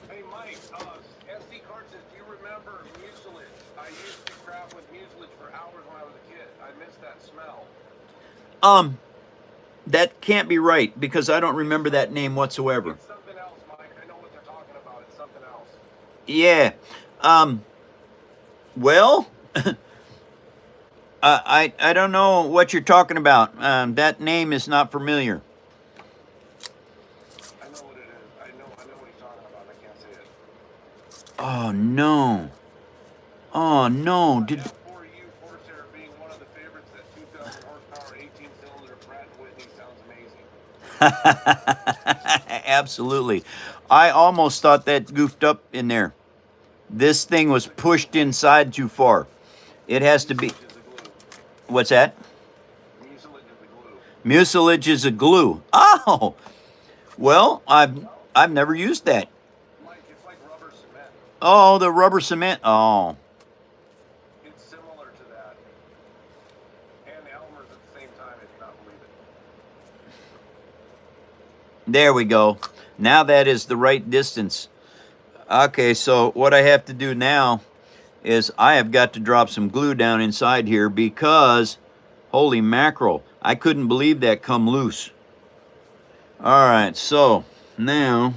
Hey, Mike, SD card says, do you remember mucilage? I used to craft with mucilage for hours when I was a kid. I miss that smell. That can't be right because I don't remember that name whatsoever. It's something else, Mike. I know what they're talking about. It's something else. Yeah. Well, I don't know what you're talking about. That name is not familiar. I know what it is. I know what he's talking about. I can't say it. Oh no. Oh no. Did F4U Corsair being one of the favorites, that 2,000 horsepower 18-cylinder Pratt & Whitney sounds amazing. Absolutely. I almost thought that goofed up in there. This thing was pushed inside too far. It has to be. What's that? Mucilage is the glue. Mucilage is a glue. Oh, well, I've never used that. Mike, it's like rubber cement. Oh, the rubber cement. Oh, It's similar to that. And the Elmer's at the same time, if you not believe it. there we go. Now that is the right distance. Okay, so what I have to do now is I have got to drop some glue down inside here because, holy mackerel, I couldn't believe that come loose. All right, so now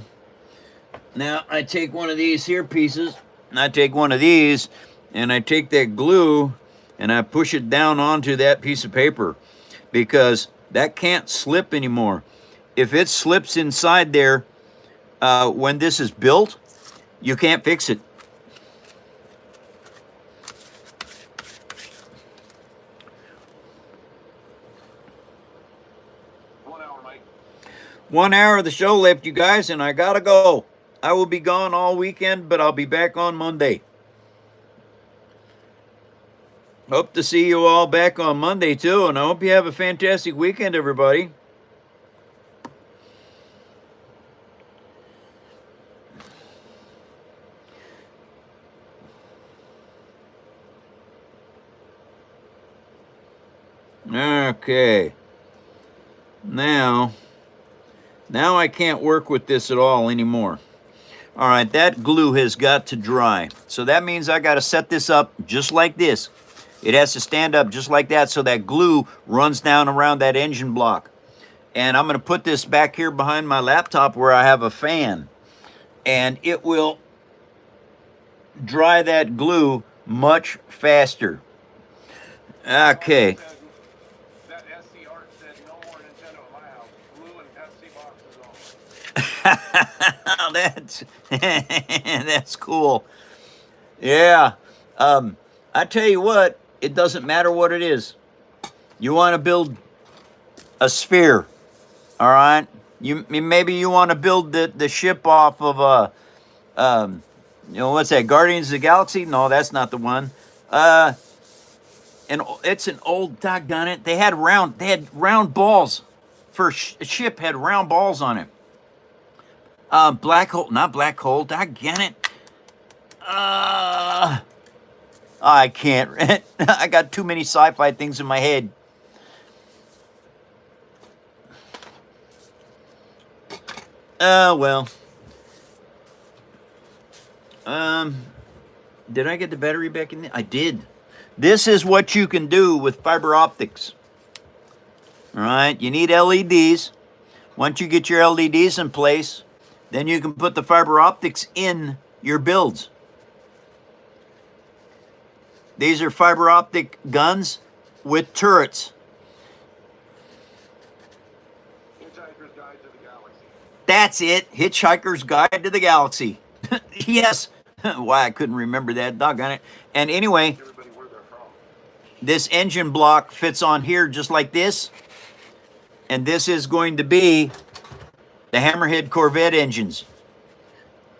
I take one of these here pieces, and I take one of these, and I take that glue, and I push it down onto that piece of paper, because that can't slip anymore. If it slips inside there when this is built, you can't fix it. Mike. 1 hour of the show left, you guys, and I gotta go. I will be gone all weekend, but I'll be back on Monday. Hope to see you all back on Monday, too, and I hope you have a fantastic weekend, everybody. Okay. Now I can't work with this at all anymore. All right, that glue has got to dry. So that means I got to set this up just like this. It has to stand up just like that so that glue runs down around that engine block. And I'm going to put this back here behind my laptop where I have a fan. And it will dry that glue much faster. Okay. That SC art said no more Nintendo at my house. Blue and Pepsi boxes only. That's cool. Yeah. I tell you what, it doesn't matter what it is. You want to build a sphere, all right? Maybe you want to build the ship off of what's that? Guardians of the Galaxy? No, that's not the one. And it's an old, doggone it. They had round balls. A ship had round balls on it. Black hole, not black hole. Doggone it. I can't. I got too many sci-fi things in my head. Well. Did I get the battery back in there? I did. This is what you can do with fiber optics. All right, you need LEDs. Once you get your LEDs in place, then you can put the fiber optics in your builds. These are fiber optic guns with turrets. Hitchhiker's Guide to the Galaxy. That's it. Hitchhiker's Guide to the Galaxy. Yes. Why I couldn't remember that. Doggone it. And anyway, Everybody where they're from. this engine block fits on here just like this. And this is going to be the Hammerhead Corvette engines.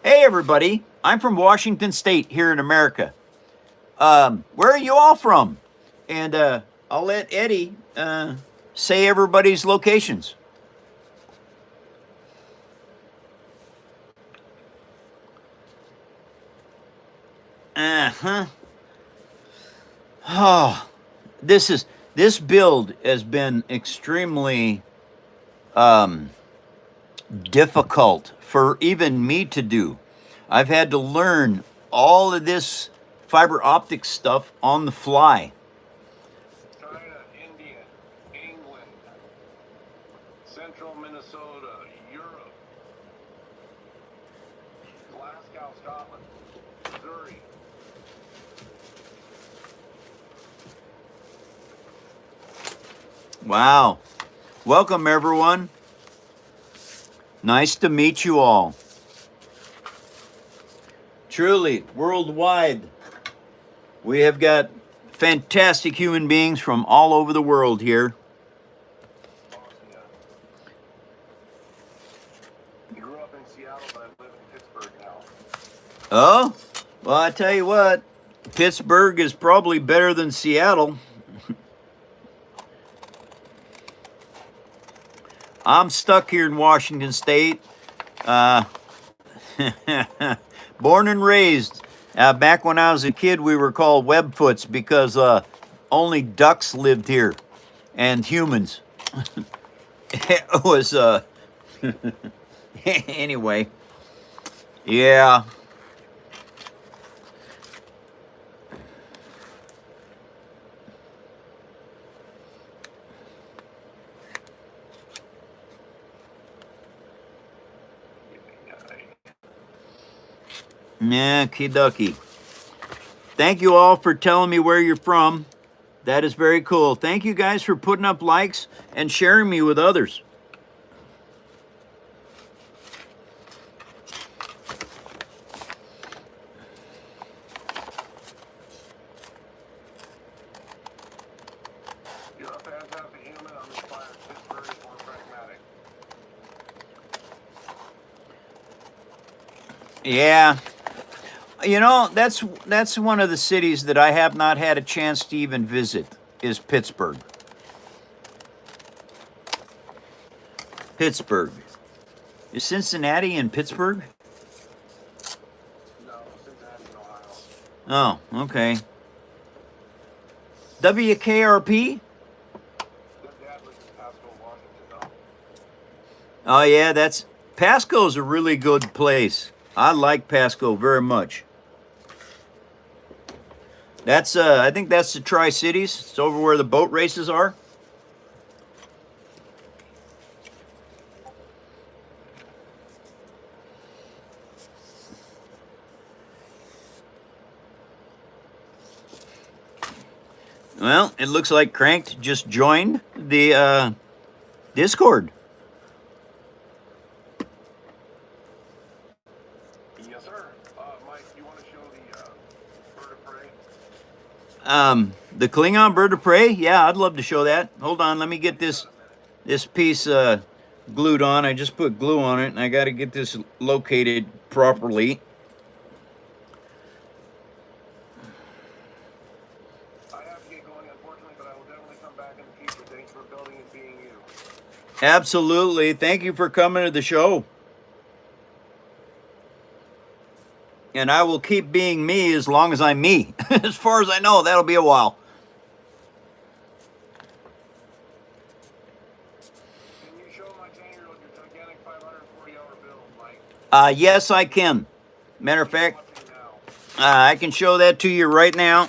Hey, everybody. I'm from Washington State here in America. Where are you all from? And I'll let Eddie say everybody's locations. Uh-huh. Oh, this build has been extremely difficult for even me to do. I've had to learn all of this fiber optic stuff on the fly. China, India, England, Central Minnesota, Europe, Glasgow, Scotland, Missouri. Wow. Welcome, everyone. Nice to meet you all. Truly, worldwide, we have got fantastic human beings from all over the world here. Bosnia. Grew up in Seattle, but I live in Pittsburgh now. Oh, well, I tell you what, Pittsburgh is probably better than Seattle. I'm stuck here in Washington State. Born and raised. Back when I was a kid, we were called webfoots because only ducks lived here and humans. It was, anyway, yeah. Yeah, kidoki. Thank you all for telling me where you're from. That is very cool. Thank you guys for putting up likes and sharing me with others. You're a fantastic human. I'm inspired. Pittsburgh is more pragmatic. Yeah. You know, that's one of the cities that I have not had a chance to even visit is Pittsburgh. Pittsburgh. Is Cincinnati in Pittsburgh? No, Cincinnati, Ohio. Oh, okay. WKRP? Dad lives in Pasco, Washington, though. Oh yeah, Pasco's a really good place. I like Pasco very much. That's I think that's the Tri-Cities. It's over where the boat races are. Well, it looks like Cranked just joined the Discord. Yes, sir. Mike, you want to show the bird of prey? The Klingon bird of prey? Yeah, I'd love to show that. Hold on, let me get this piece glued on. I just put glue on it, and I got to get this located properly. I have to get going, unfortunately, but I will definitely come back in the future. Thanks for building and being you. Absolutely. Thank you for coming to the show. And I will keep being me as long as I'm me. As far as I know, that'll be a while. Can you show my 10-year-old your gigantic 540-hour build, Mike? Yes, I can. Matter of fact, Watching now. I can show that to you right now.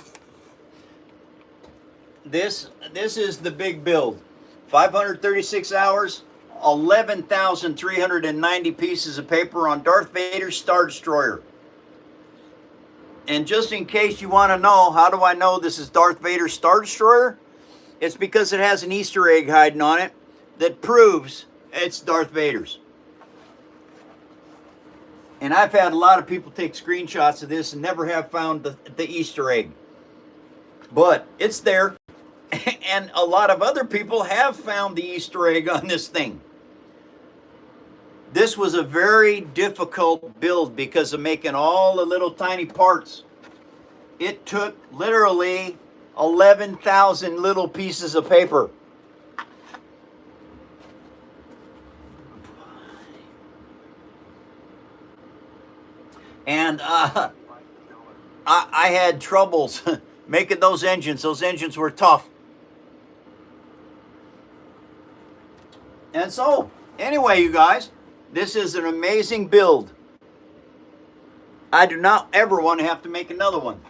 This is the big build. 536 hours, 11,390 pieces of paper on Darth Vader's Star Destroyer. And just in case you want to know, how do I know this is Darth Vader's Star Destroyer? It's because it has an Easter egg hiding on it that proves it's Darth Vader's. And I've had a lot of people take screenshots of this and never have found the Easter egg. But it's there. And a lot of other people have found the Easter egg on this thing. This was a very difficult build because of making all the little tiny parts. It took literally 11,000 little pieces of paper. And I had troubles making those engines. Those engines were tough. And so, anyway, you guys, this is an amazing build. I do not ever want to have to make another one.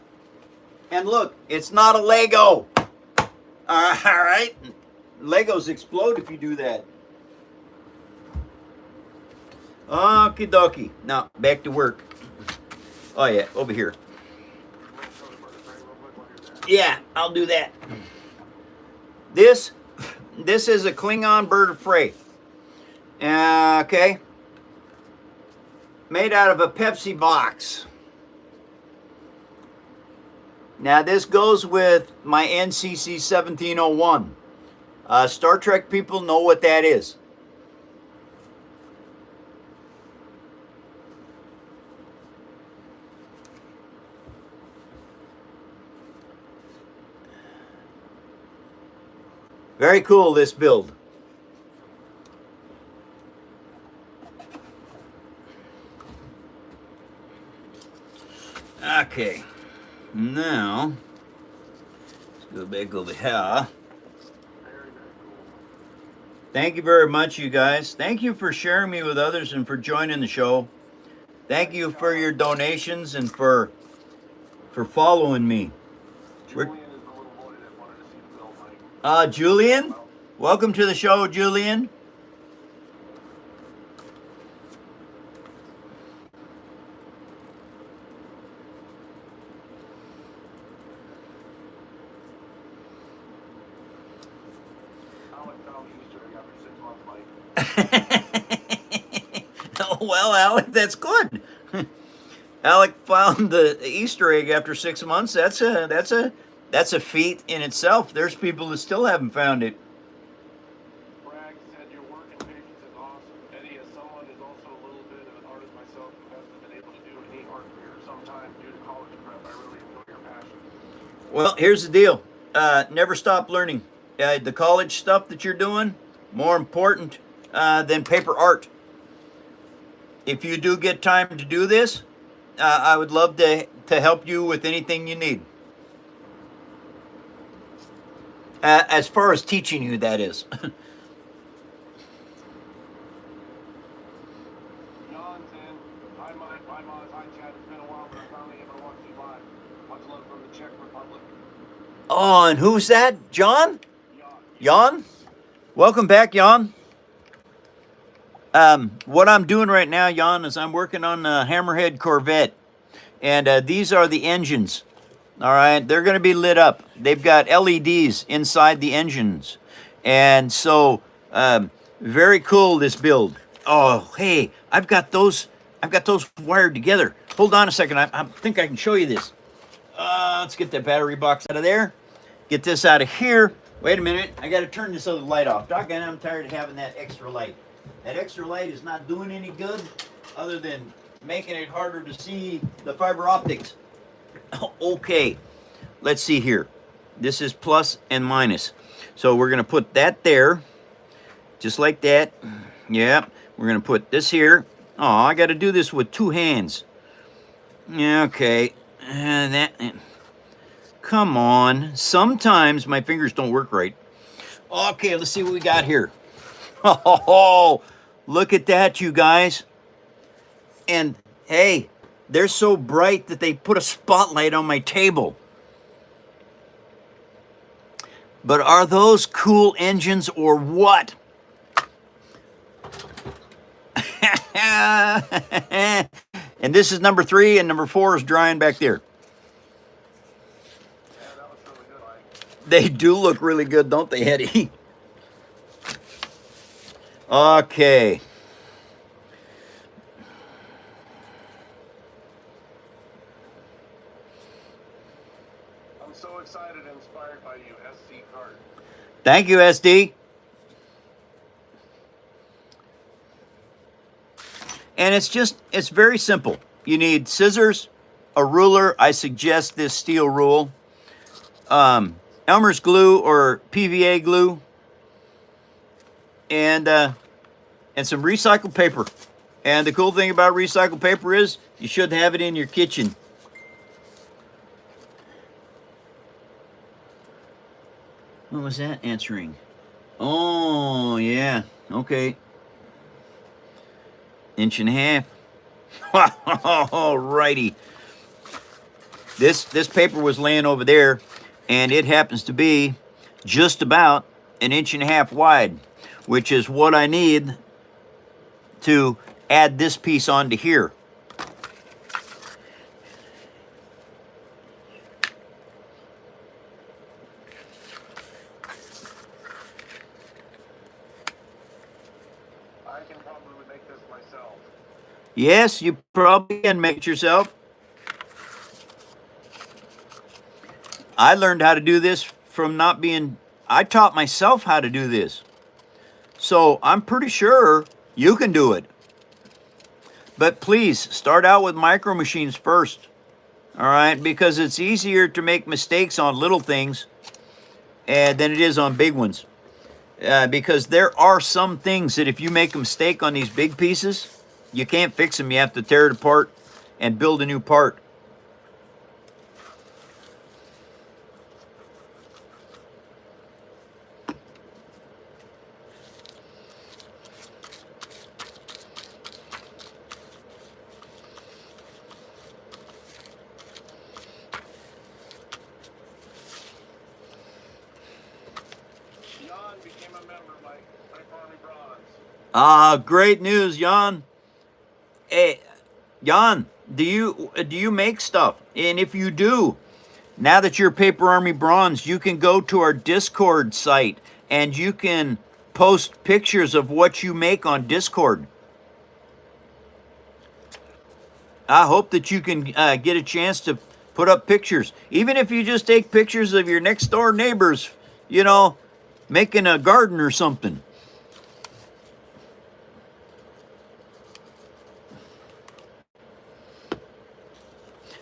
And look, it's not a Lego. All right? Legos explode if you do that. Okie dokie. Now, back to work. Oh, yeah, over here. Yeah, I'll do that. This is a Klingon bird of prey. Okay. Made out of a Pepsi box. Now this goes with my NCC 1701. Star Trek people know what that is. Very cool, this build. Okay, now let's go back over here. Thank you very much, you guys. Thank you for sharing me with others and for joining the show. Thank you for your donations and for following me. Julian is the little boy that wanted to see the build, Mike. Julian, welcome to the show, Julian. found the Easter egg after 6 months, Mike. Oh, well, Alec, that's good. Alec found the Easter egg after 6 months. That's a feat in itself. There's people that still haven't found it. Bragg said your work and patience is awesome. Eddie, as someone who's also a little bit of an artist myself who hasn't been able to do any art career sometime due to college prep, I really enjoy your passion. Well, here's the deal. Never stop learning. The college stuff that you're doing, more important than paper art. If you do get time to do this, I would love to help you with anything you need. As far as teaching you, that is. John's in. Hi, Mike. Hi, Maz. Hi, Chad. It's been a while, but I finally able to watch you live. Much love from the Czech Republic. Oh, and who's that? John? Jan. Jan? Welcome back, Jan. What I'm doing right now, Jan, is I'm working on a Hammerhead Corvette. And these are the engines. All right, they're going to be lit up. They've got LEDs inside the engines. And so, very cool, this build. Oh, hey, I've got those wired together. Hold on a second. I think I can show you this. Let's get that battery box out of there. Get this out of here. Wait a minute. I got to turn this other light off. Doggone, I'm tired of having that extra light. That extra light is not doing any good other than making it harder to see the fiber optics. Okay, let's see here. This is plus and minus. So we're going to put that there, just like that. Yeah, we're going to put this here. Oh, I got to do this with 2 hands. Yeah, okay. Come on. Sometimes my fingers don't work right. Okay, let's see what we got here. Oh, look at that, you guys. And hey, they're so bright that they put a spotlight on my table. But are those cool engines or what? And this is number 3, and number 4 is drying back there. Yeah, that looks really good, Mike. They do look really good, don't they, Eddie? Okay. I'm so excited and inspired by you, SC Cart. Thank you, SD. And it's very simple. You need scissors, a ruler. I suggest this steel rule. Elmer's glue or PVA glue. And some recycled paper. And the cool thing about recycled paper is you should have it in your kitchen. What was that answering? Oh, yeah. Okay. 1.5 inches. Alrighty. This paper was laying over there, and it happens to be just about 1.5 inches wide, which is what I need to add this piece onto here. I can probably make this myself. Yes, you probably can make it yourself. I learned how to do this from not being... I taught myself how to do this. So I'm pretty sure you can do it. But please, start out with micro machines first. All right? Because it's easier to make mistakes on little things than it is on big ones. Because there are some things that if you make a mistake on these big pieces, you can't fix them. You have to tear it apart and build a new part. Jan became a member, Mike. Mike Army Bronze. Great news, Jan. Hey, Jan, do you make stuff? And if you do, now that you're Paper Army Bronze, you can go to our Discord site and you can post pictures of what you make on Discord. I hope that you can get a chance to put up pictures. Even if you just take pictures of your next door neighbors, you know, making a garden or something.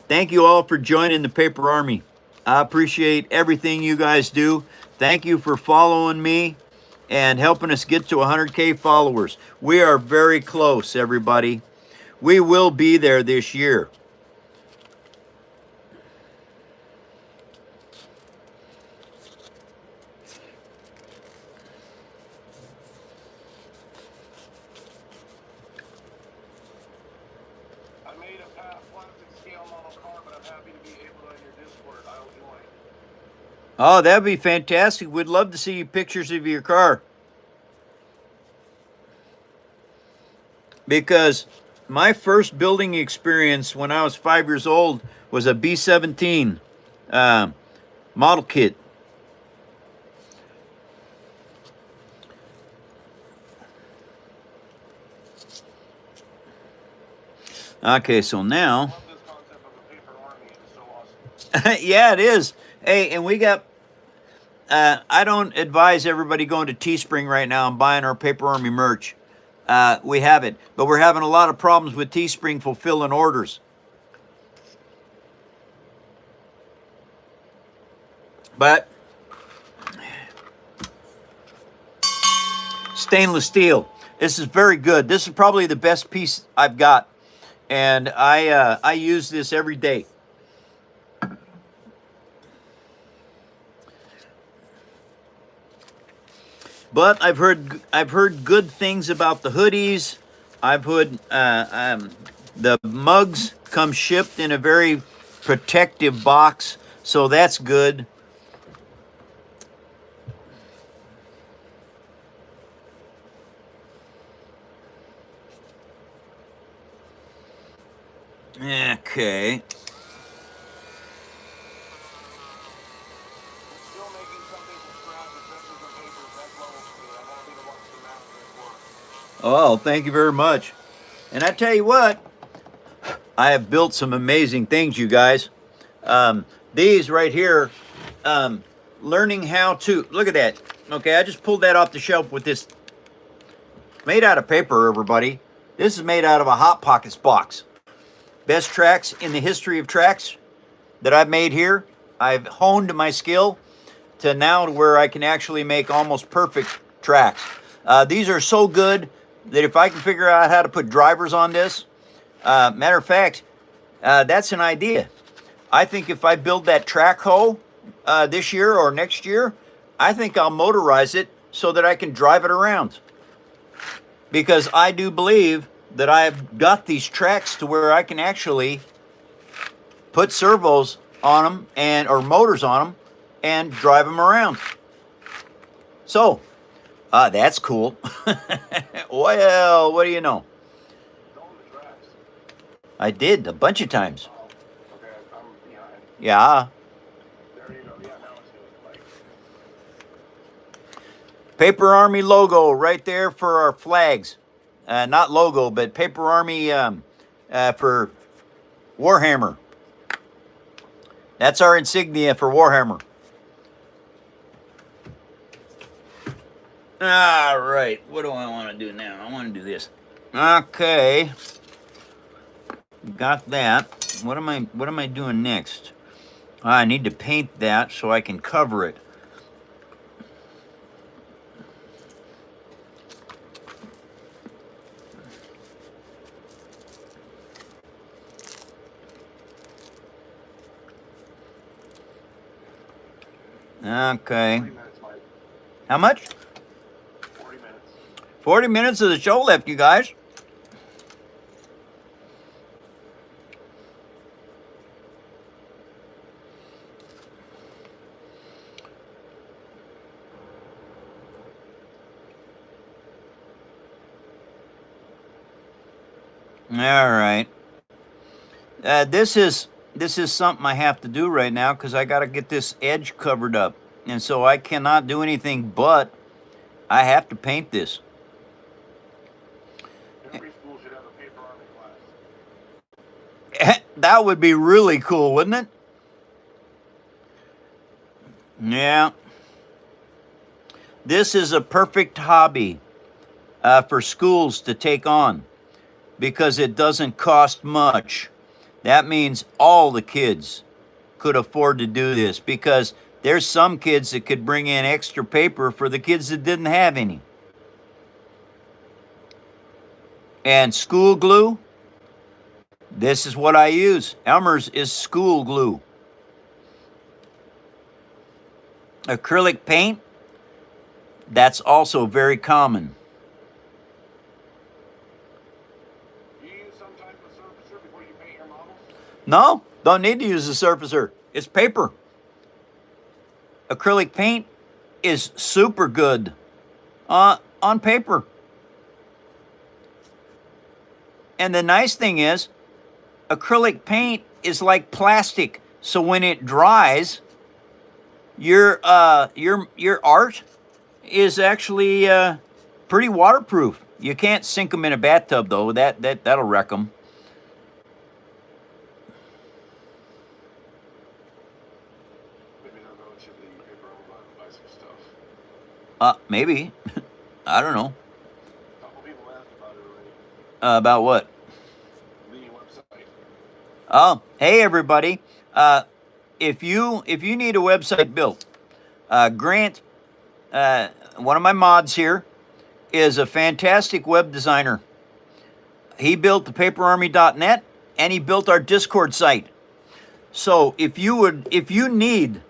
Thank you all for joining the Paper Army. I appreciate everything you guys do. Thank you for following me and helping us get to 100K followers. We are very close, everybody. We will be there this year. I made a plastic scale model car, but I'm happy to be able to on your Discord. I'll join. Oh, that'd be fantastic. We'd love to see pictures of your car. Because my first building experience when I was 5 years old was a B-17 model kit. Okay, so now... I love this concept of a paper army. It's so awesome. Yeah, it is. Hey, and we got... I don't advise everybody going to Teespring right now and buying our Paper Army merch. We have it, but we're having a lot of problems with Teespring fulfilling orders. But stainless steel. This is very good. This is probably the best piece I've got, and I use this every day. But I've heard good things about the hoodies. I've heard the mugs come shipped in a very protective box, so that's good. Okay. Still making something from scratch with pencils and papers. Next level for me. I'm happy to watch the master at work. Oh, thank you very much. And I tell you what, I have built some amazing things, you guys. These right here, learning how to, look at that. Okay, I just pulled that off the shelf with this, made out of paper, everybody. This is made out of a Hot Pockets box. Best tracks in the history of tracks that I've made here. I've honed my skill to now where I can actually make almost perfect tracks. These are so good that if I can figure out how to put drivers on this, matter of fact, that's an idea. I think if I build that track hoe this year or next year, I think I'll motorize it so that I can drive it around. Because I do believe that I've got these tracks to where I can actually put servos on them and or motors on them and drive them around. So, that's cool. Well, what do you know? Own the tracks. I did a bunch of times. Oh, okay. I'm behind. Yeah. There you go. Yeah, now it's good. Like, Paper Army logo right there for our flags. Not logo, but Paper Army for Warhammer. That's our insignia for Warhammer. All right, what do I want to do now? I want to do this. Okay, got that. What am I doing next? I need to paint that so I can cover it. Okay. 40 minutes, Mike. How much? 40 minutes. 40 minutes of the show left, you guys. All right. This is something I have to do right now because I got to get this edge covered up. And so I cannot do anything but I have to paint this. Every school should have a paper army class. That would be really cool, wouldn't it? Yeah. This is a perfect hobby for schools to take on because it doesn't cost much. That means all the kids could afford to do this because there's some kids that could bring in extra paper for the kids that didn't have any. And school glue, this is what I use. Elmer's is school glue. Acrylic paint, that's also very common. Do you use some type of surfacer before you paint your models? No, don't need to use a surfacer. It's paper. Acrylic paint is super good on paper. And the nice thing is, acrylic paint is like plastic. So when it dries, your art is actually pretty waterproof. You can't sink them in a bathtub though. That'll wreck them. Maybe they'll go to the paper army lot and buy some stuff. Maybe. I don't know. A couple people asked about it already. About what? The website. Oh, hey everybody. If you need a website built, Grant, one of my mods here, is a fantastic web designer. He built the paperarmy.net and he built our Discord site. So if you need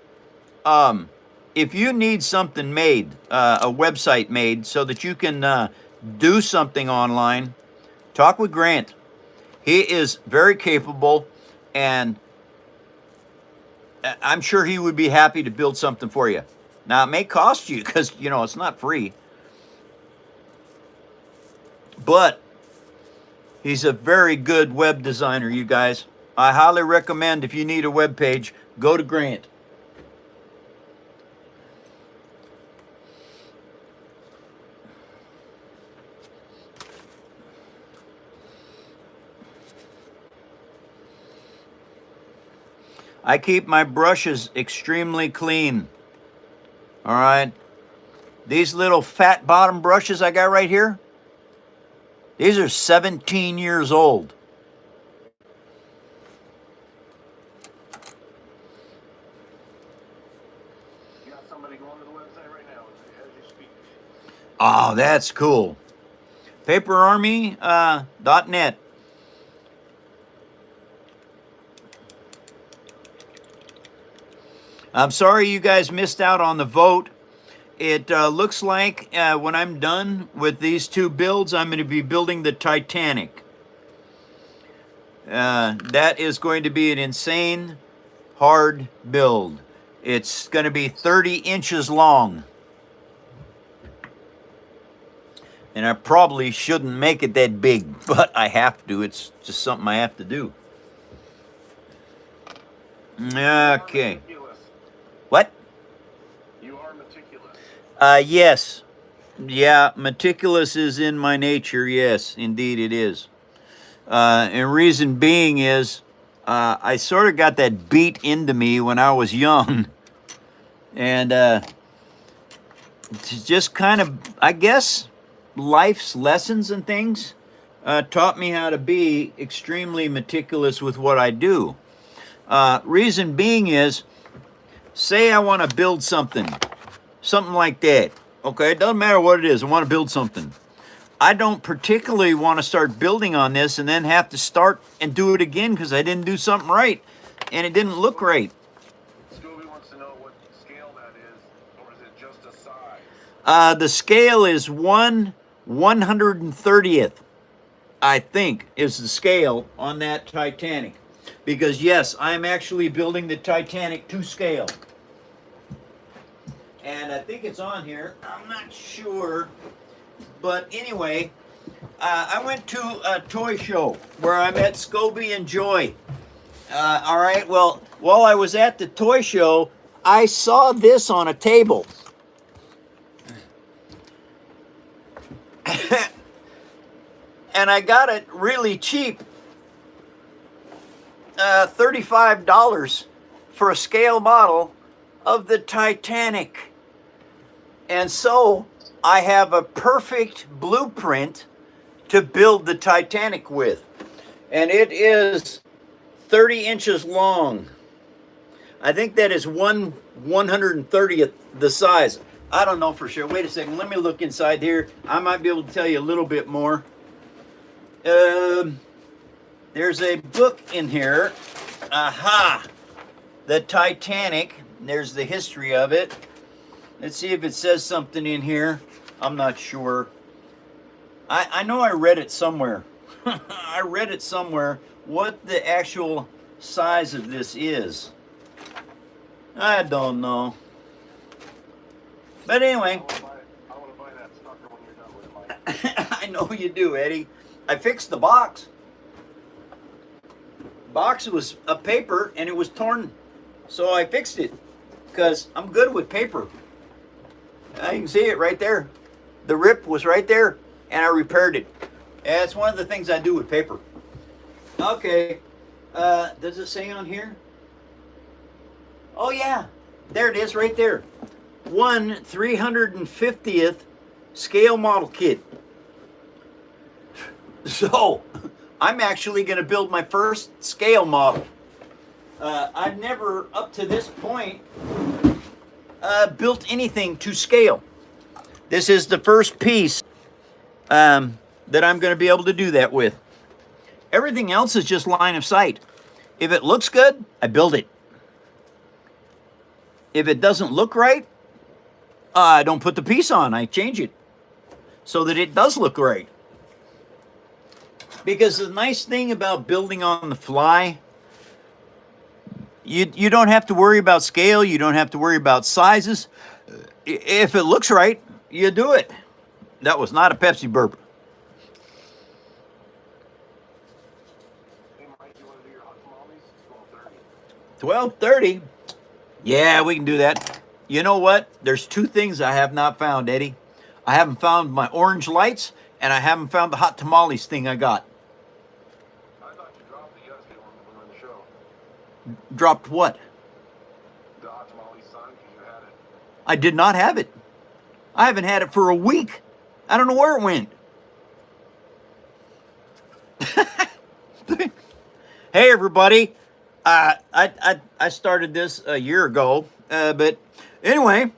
something made, a website made so that you can do something online, talk with Grant. He is very capable, and I'm sure he would be happy to build something for you. Now, it may cost you because, it's not free. But he's a very good web designer, you guys. I highly recommend if you need a web page, go to Grant. I keep my brushes extremely clean. All right. These little fat bottom brushes I got right here, these are 17 years old. You got somebody going to the website right now as you speak. Oh, that's cool. Paperarmy.net. I'm sorry you guys missed out on the vote. It looks like when I'm done with these two builds, I'm going to be building the Titanic. That is going to be an insane, hard build. It's going to be 30 inches long. And I probably shouldn't make it that big, but I have to. It's just something I have to do. Okay. What? You are meticulous. Yes. Yeah, meticulous is in my nature. Yes, indeed it is. And reason being is I sort of got that beat into me when I was young. And it's just kind of, I guess, life's lessons and things taught me how to be extremely meticulous with what I do. Reason being is, say I want to build something like that. Okay, it doesn't matter what it is. I want to build something. I don't particularly want to start building on this and then have to start and do it again because I didn't do something right and it didn't look right. Scooby wants to know what scale that is, or is it just a size? The scale is 1/130th, I think, is the scale on that Titanic. Because yes, I'm actually building the Titanic to scale. And I think it's on here. I'm not sure. But anyway, I went to a toy show where I met Scooby and Joy. All right, well, while I was at the toy show, I saw this on a table. and I got it really cheap, $35 for a scale model of the Titanic. And so I have a perfect blueprint to build the Titanic with. And it is 30 inches long. I think that is 1/130th the size. I don't know for sure. Wait a second. Let me look inside here. I might be able to tell you a little bit more. There's a book in here. Aha! The Titanic. There's the history of it. Let's see if it says something in here. I'm not sure. I know I read it somewhere. I read it somewhere what the actual size of this is. I don't know. But anyway. I want to buy that sucker when you're done with it, Mike. I know you do, Eddie. I fixed the box. Box was a paper and it was torn. So I fixed it because I'm good with paper. You can see it right there. The rip was right there and I repaired it. And it's one of the things I do with paper. Okay. Does it say on here? Oh yeah. There it is right there. 1/350th scale model kit. So I'm actually going to build my first scale model. I've never up to this point built anything to scale. This is the first piece that I'm going to be able to do that with. Everything else is just line of sight. If it looks good, I build it. If it doesn't look right, I don't put the piece on. I change it so that it does look right. Because the nice thing about building on the fly, you don't have to worry about scale. You don't have to worry about sizes. If it looks right, you do it. That was not a Pepsi burp. Hey, Mike, you want to do your hot tamales? It's 12:30. Yeah, we can do that. You know what? There's two things I have not found, Eddie. I haven't found my orange lights, and I haven't found the hot tamales thing I got. I thought you dropped it yesterday when we were on the show. Dropped what? The hot tamales sign, because you had it. I did not have it. I haven't had it for a week. I don't know where it went. Hey, everybody. I started this a year ago, but anyway,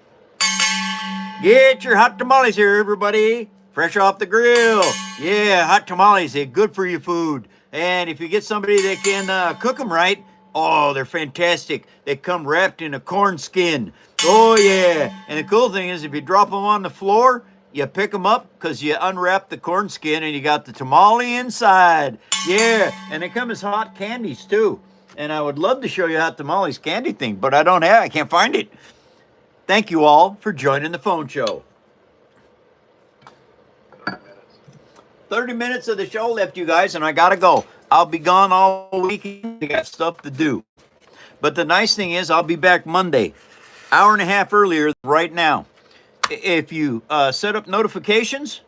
get your hot tamales here, everybody. Fresh off the grill. Yeah, hot tamales, they're good for your food. And if you get somebody that can cook them right, oh, they're fantastic. They come wrapped in a corn skin. Oh, yeah. And the cool thing is if you drop them on the floor, you pick them up because you unwrap the corn skin and you got the tamale inside. Yeah, and they come as hot candies, too. And I would love to show you hot tamales candy thing, but I can't find it. Thank you all for joining the phone show. 30 minutes. 30 minutes of the show left, you guys, and I gotta go. I'll be gone all weekend. I got stuff to do. But the nice thing is I'll be back Monday, hour and a half earlier right now. If you set up notifications,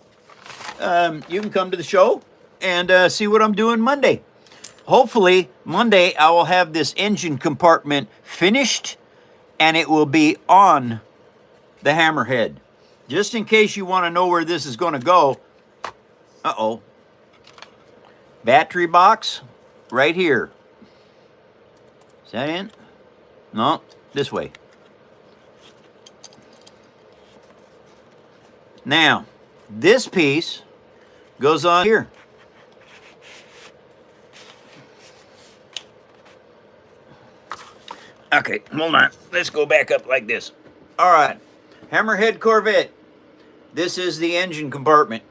you can come to the show and see what I'm doing Monday. Hopefully, Monday I will have this engine compartment finished and it will be on the Hammerhead. Just in case you want to know where this is going to go. Uh-oh. Battery box right here. Is that in? No, this way. Now, this piece goes on here. Okay, hold on. Let's go back up like this. All right, Hammerhead Corvette. This is the engine compartment.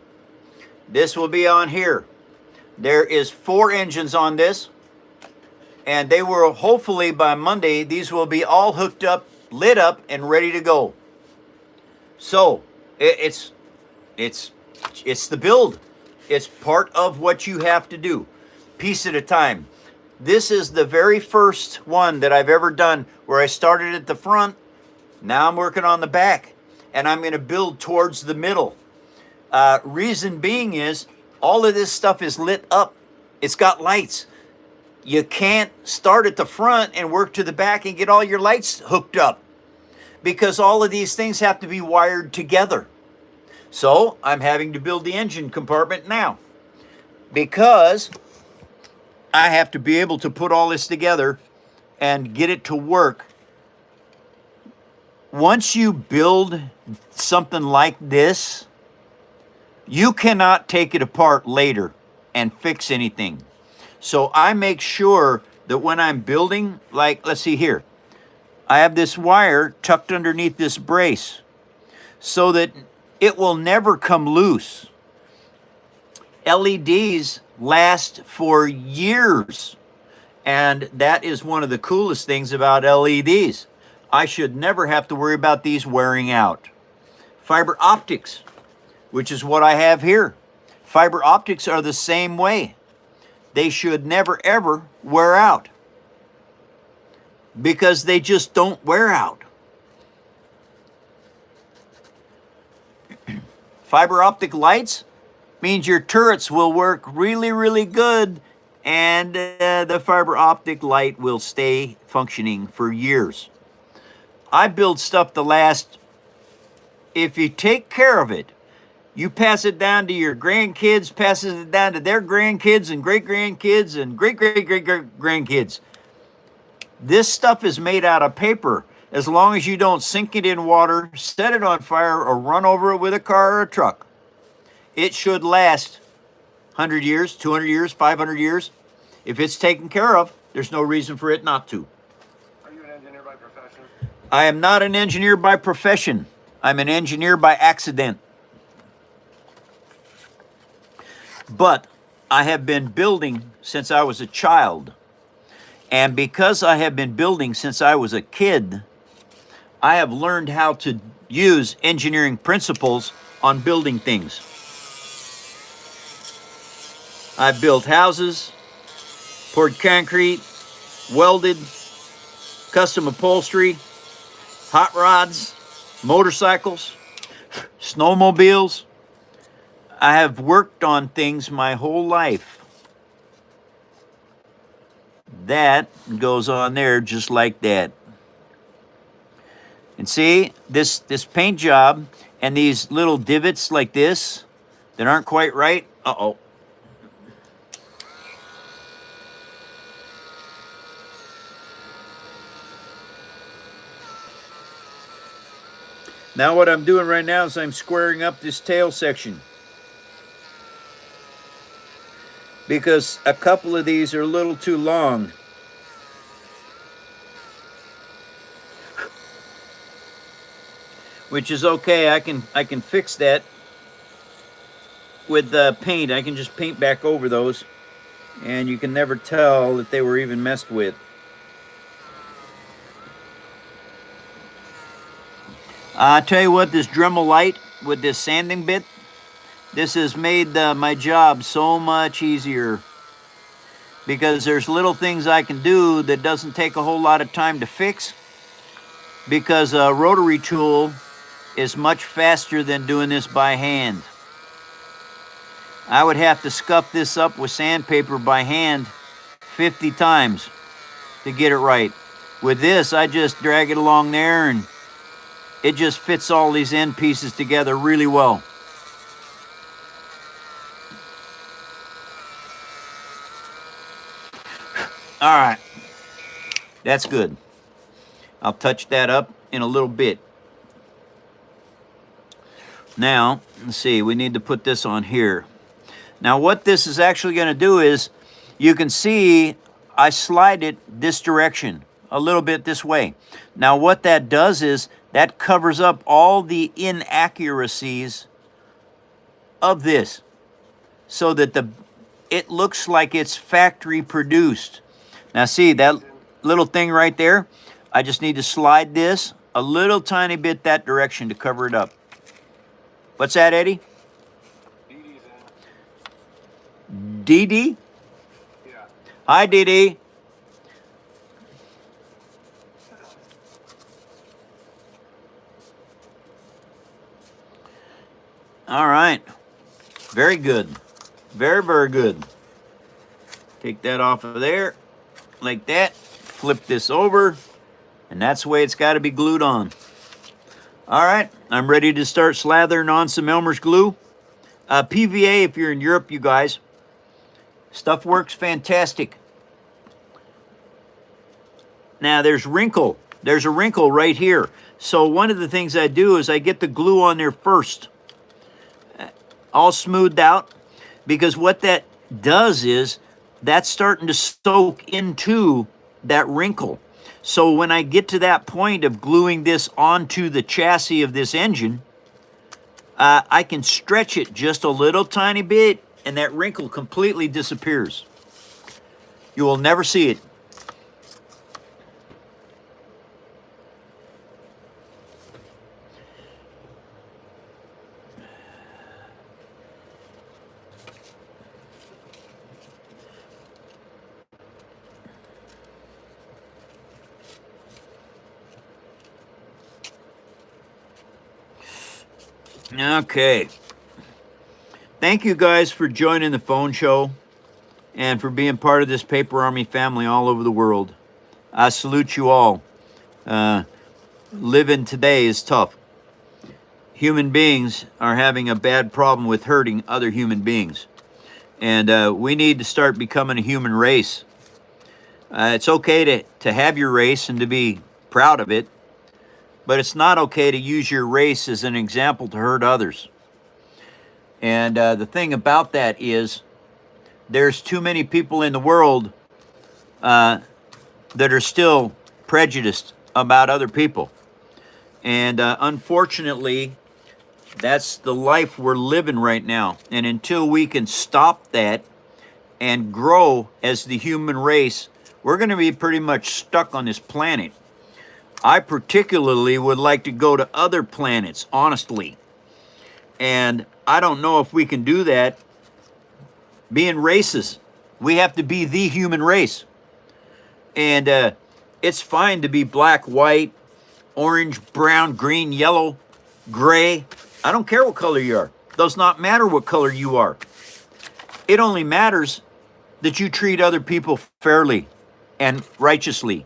This will be on here. There is 4 engines on this, and they will hopefully by Monday, these will be all hooked up, lit up, and ready to go. So it's the build. It's part of what you have to do, piece at a time. This is the very first one that I've ever done where I started at the front. Now I'm working on the back, and I'm going to build towards the middle. Reason being is All of this stuff is lit up. It's got lights. You can't start at the front and work to the back and get all your lights hooked up because all of these things have to be wired together. So I'm having to build the engine compartment now because I have to be able to put all this together and get it to work. Once you build something like this, you cannot take it apart later and fix anything. So I make sure that when I'm building, like, let's see here, I have this wire tucked underneath this brace so that it will never come loose. LEDs last for years, and that is one of the coolest things about LEDs. I should never have to worry about these wearing out. Fiber optics, which is what I have here. Fiber optics are the same way. They should never ever wear out because they just don't wear out. Fiber optic lights means your turrets will work really, really good, and the fiber optic light will stay functioning for years. I build stuff to last. If you take care of it, you pass it down to your grandkids, passes it down to their grandkids and great-grandkids and great-great-great-grandkids. This stuff is made out of paper. As long as you don't sink it in water, set it on fire, or run over it with a car or a truck, it should last 100 years, 200 years, 500 years. If it's taken care of, there's no reason for it not to. Are you an engineer by profession? I am not an engineer by profession. I'm an engineer by accident. But I have been building since I was a child. And because I have been building since I was a kid, I have learned how to use engineering principles on building things. I've built houses, poured concrete, welded, custom upholstery, hot rods, motorcycles, snowmobiles. I have worked on things my whole life. That goes on there just like that. And see, this paint job and these little divots like this that aren't quite right. Uh-oh. Now what I'm doing right now is I'm squaring up this tail section, because a couple of these are a little too long. Which is okay. I can fix that with paint. I can just paint back over those, and you can never tell that they were even messed with. I tell you what, this Dremel light with this sanding bit, this has made my job so much easier, because there's little things I can do that doesn't take a whole lot of time to fix, because a rotary tool is much faster than doing this by hand. I would have to scuff this up with sandpaper by hand 50 times to get it right. With this, I just drag it along there and it just fits all these end pieces together really well. All right, that's good. I'll touch that up in a little bit. Now, let's see, we need to put this on here. Now what this is actually going to do is, you can see I slide it this direction, a little bit this way. Now what that does is, that covers up all the inaccuracies of this, so that it looks like it's factory produced. Now see, that little thing right there, I just need to slide this a little tiny bit that direction to cover it up. What's that, Eddie? DD's Dee Dee? in. Yeah. Hi, Dee Dee. All right. Very good. Very, very good. Take that off of there, like that. Flip this over, and that's the way it's got to be glued on. All right, I'm ready to start slathering on some Elmer's glue. PVA, if you're in Europe, you guys. Stuff works fantastic. Now, there's wrinkle. There's a wrinkle right here. So one of the things I do is I get the glue on there first, all smoothed out, because what that does is that's starting to soak into that wrinkle. So when I get to that point of gluing this onto the chassis of this engine, I can stretch it just a little tiny bit, and that wrinkle completely disappears. You will never see it. Okay. Thank you guys for joining the phone show and for being part of this Paper Army family all over the world. I salute you all. Living today is tough. Human beings are having a bad problem with hurting other human beings. And we need to start becoming a human race. It's okay to have your race and to be proud of it, but it's not okay to use your race as an example to hurt others. And the thing about that is there's too many people in the world that are still prejudiced about other people. And unfortunately, that's the life we're living right now. And until we can stop that and grow as the human race, we're going to be pretty much stuck on this planet. I particularly would like to go to other planets, honestly. And I don't know if we can do that being races. We have to be the human race. And it's fine to be black, white, orange, brown, green, yellow, gray. I don't care what color you are. It does not matter what color you are. It only matters that you treat other people fairly and righteously.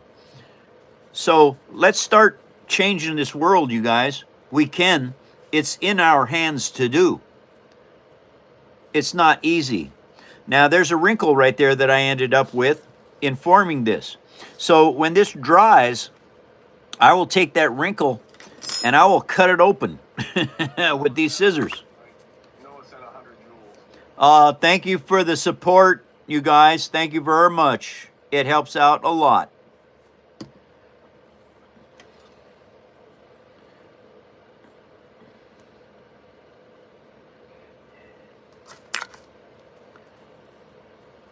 So let's start changing this world, you guys. We can. It's in our hands to do. It's not easy. Now, there's a wrinkle right there that I ended up with in forming this. So when this dries, I will take that wrinkle and I will cut it open with these scissors. No, it's at 100 joules. Thank you for the support, you guys. Thank you very much. It helps out a lot.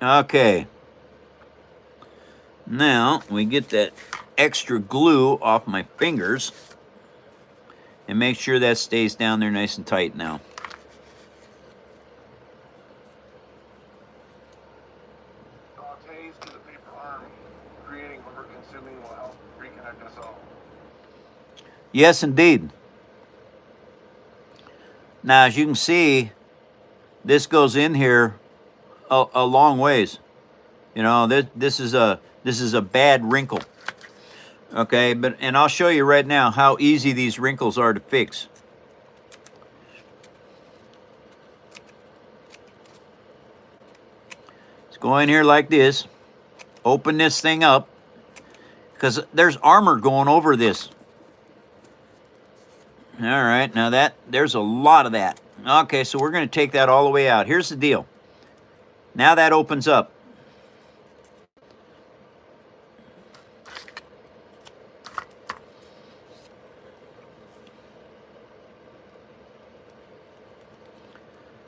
Okay. Now we get that extra glue off my fingers and make sure that stays down there nice and tight now. Sautés to the paper army. Creating what we're consuming will help reconnect us all. Yes, indeed. Now, as you can see, this goes in here a long ways. You know, this is a bad wrinkle. Okay, and I'll show you right now how easy these wrinkles are to fix. Let's go in here like this, open this thing up, because there's armor going over this. All right, now there's a lot of that. Okay, so we're going to take that all the way out. Here's the deal. Now that opens up.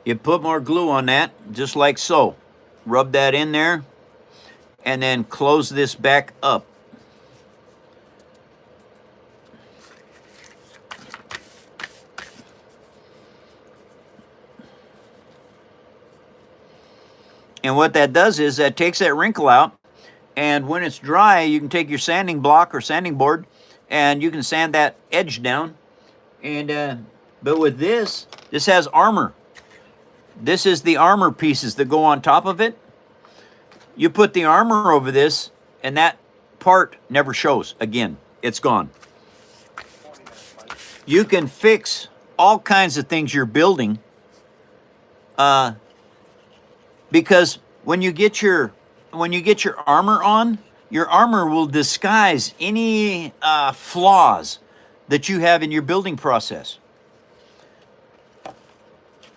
You put more glue on that, just like so. Rub that in there, and then close this back up. And what that does is that takes that wrinkle out, and when it's dry, you can take your sanding block or sanding board, and you can sand that edge down. And but with this has armor. This is the armor pieces that go on top of it. You put the armor over this, and that part never shows again. It's gone. You can fix all kinds of things you're building, because when you get your armor on, your armor will disguise any flaws that you have in your building process.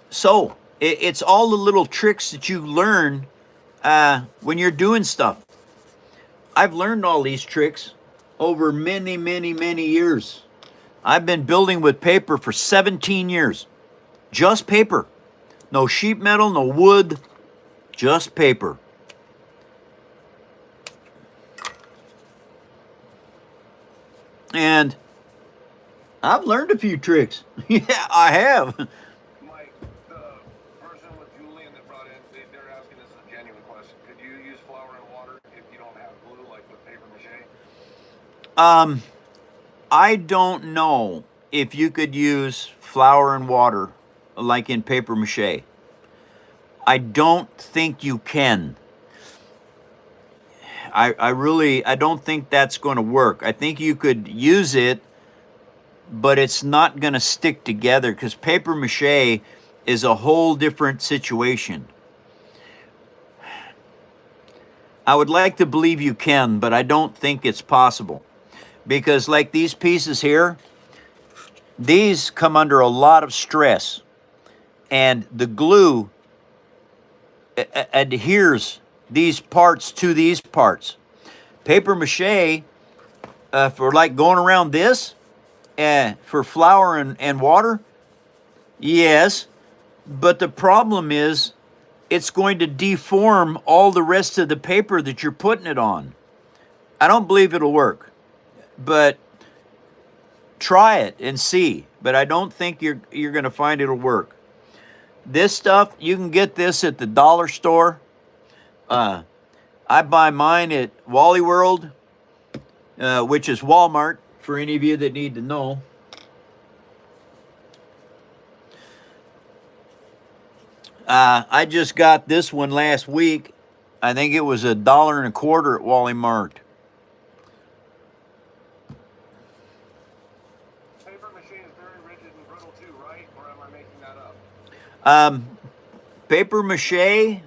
So it's all the little tricks that you learn when you're doing stuff. I've learned all these tricks over many, many, many years. I've been building with paper for 17 years. Just paper. No sheet metal, no wood, just paper. And I've learned a few tricks. Yeah, I have. Mike, the person with Julian that brought in, they're asking this is a genuine question. Could you use flour and water if you don't have glue, like with paper mache? I don't know if you could use flour and water like in paper mache. I don't think you can. I don't think that's going to work. I think you could use it, but it's not going to stick together because paper mache is a whole different situation. I would like to believe you can, but I don't think it's possible. Because like these pieces here, these come under a lot of stress. And the glue adheres these parts to these parts. Paper mache, for like going around this, for flour and water, yes. But the problem is, it's going to deform all the rest of the paper that you're putting it on. I don't believe it'll work, but try it and see. But I don't think you're going to find it'll work. This stuff, you can get this at the dollar store. I buy mine at Wally World, which is Walmart, for any of you that need to know. I just got this one last week. I think it was $1.25 at Wally Mart. Paper mache is very rigid and brittle too, right? Or am I making that up? Paper mache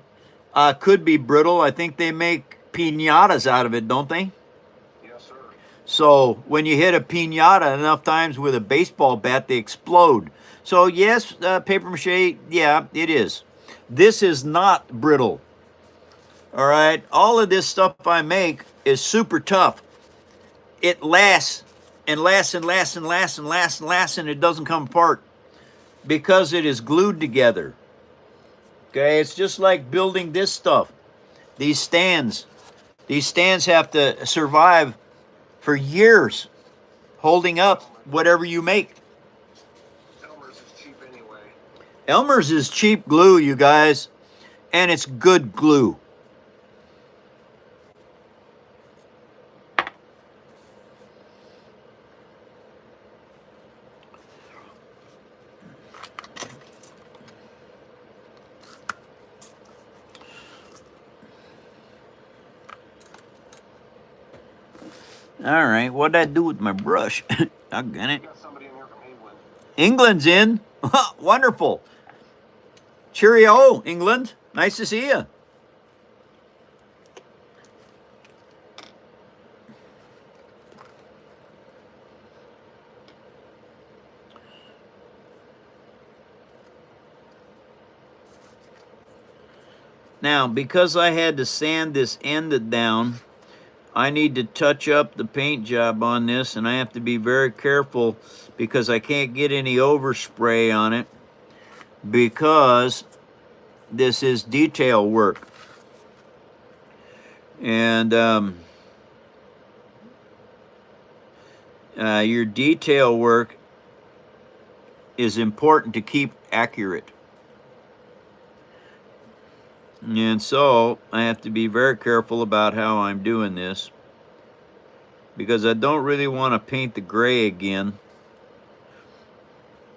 could be brittle. I think they make piñatas out of it, don't they? Yes, sir. So when you hit a piñata enough times with a baseball bat, they explode. So yes, paper mache, yeah, it is. This is not brittle. All right, all of this stuff I make is super tough. It lasts and lasts and lasts and lasts and lasts and lasts, and it doesn't come apart because it is glued together. Okay, it's just like building this stuff. These stands have to survive for years, holding up whatever you make. Elmer's is cheap anyway. Elmer's is cheap glue, you guys, and it's good glue. All right, what'd I do with my brush? I got it. We got somebody in here from England. England's in. Wonderful. Cheerio, England. Nice to see you. Now, because I had to sand this end down, I need to touch up the paint job on this, and I have to be very careful because I can't get any overspray on it because this is detail work. And your detail work is important to keep accurate. And so I have to be very careful about how I'm doing this because I don't really want to paint the gray again,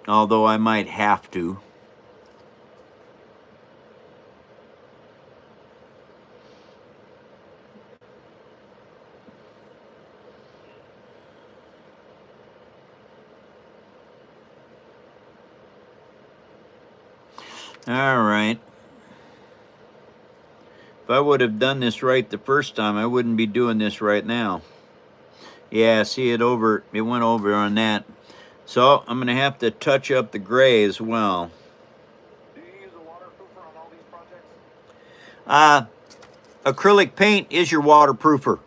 although I might have to. All right. If I would have done this right the first time, I wouldn't be doing this right now. Yeah, see it over, it went over on that. So I'm gonna have to touch up the gray as well. Do you use a waterproofer on all these projects? Acrylic paint is your waterproofer.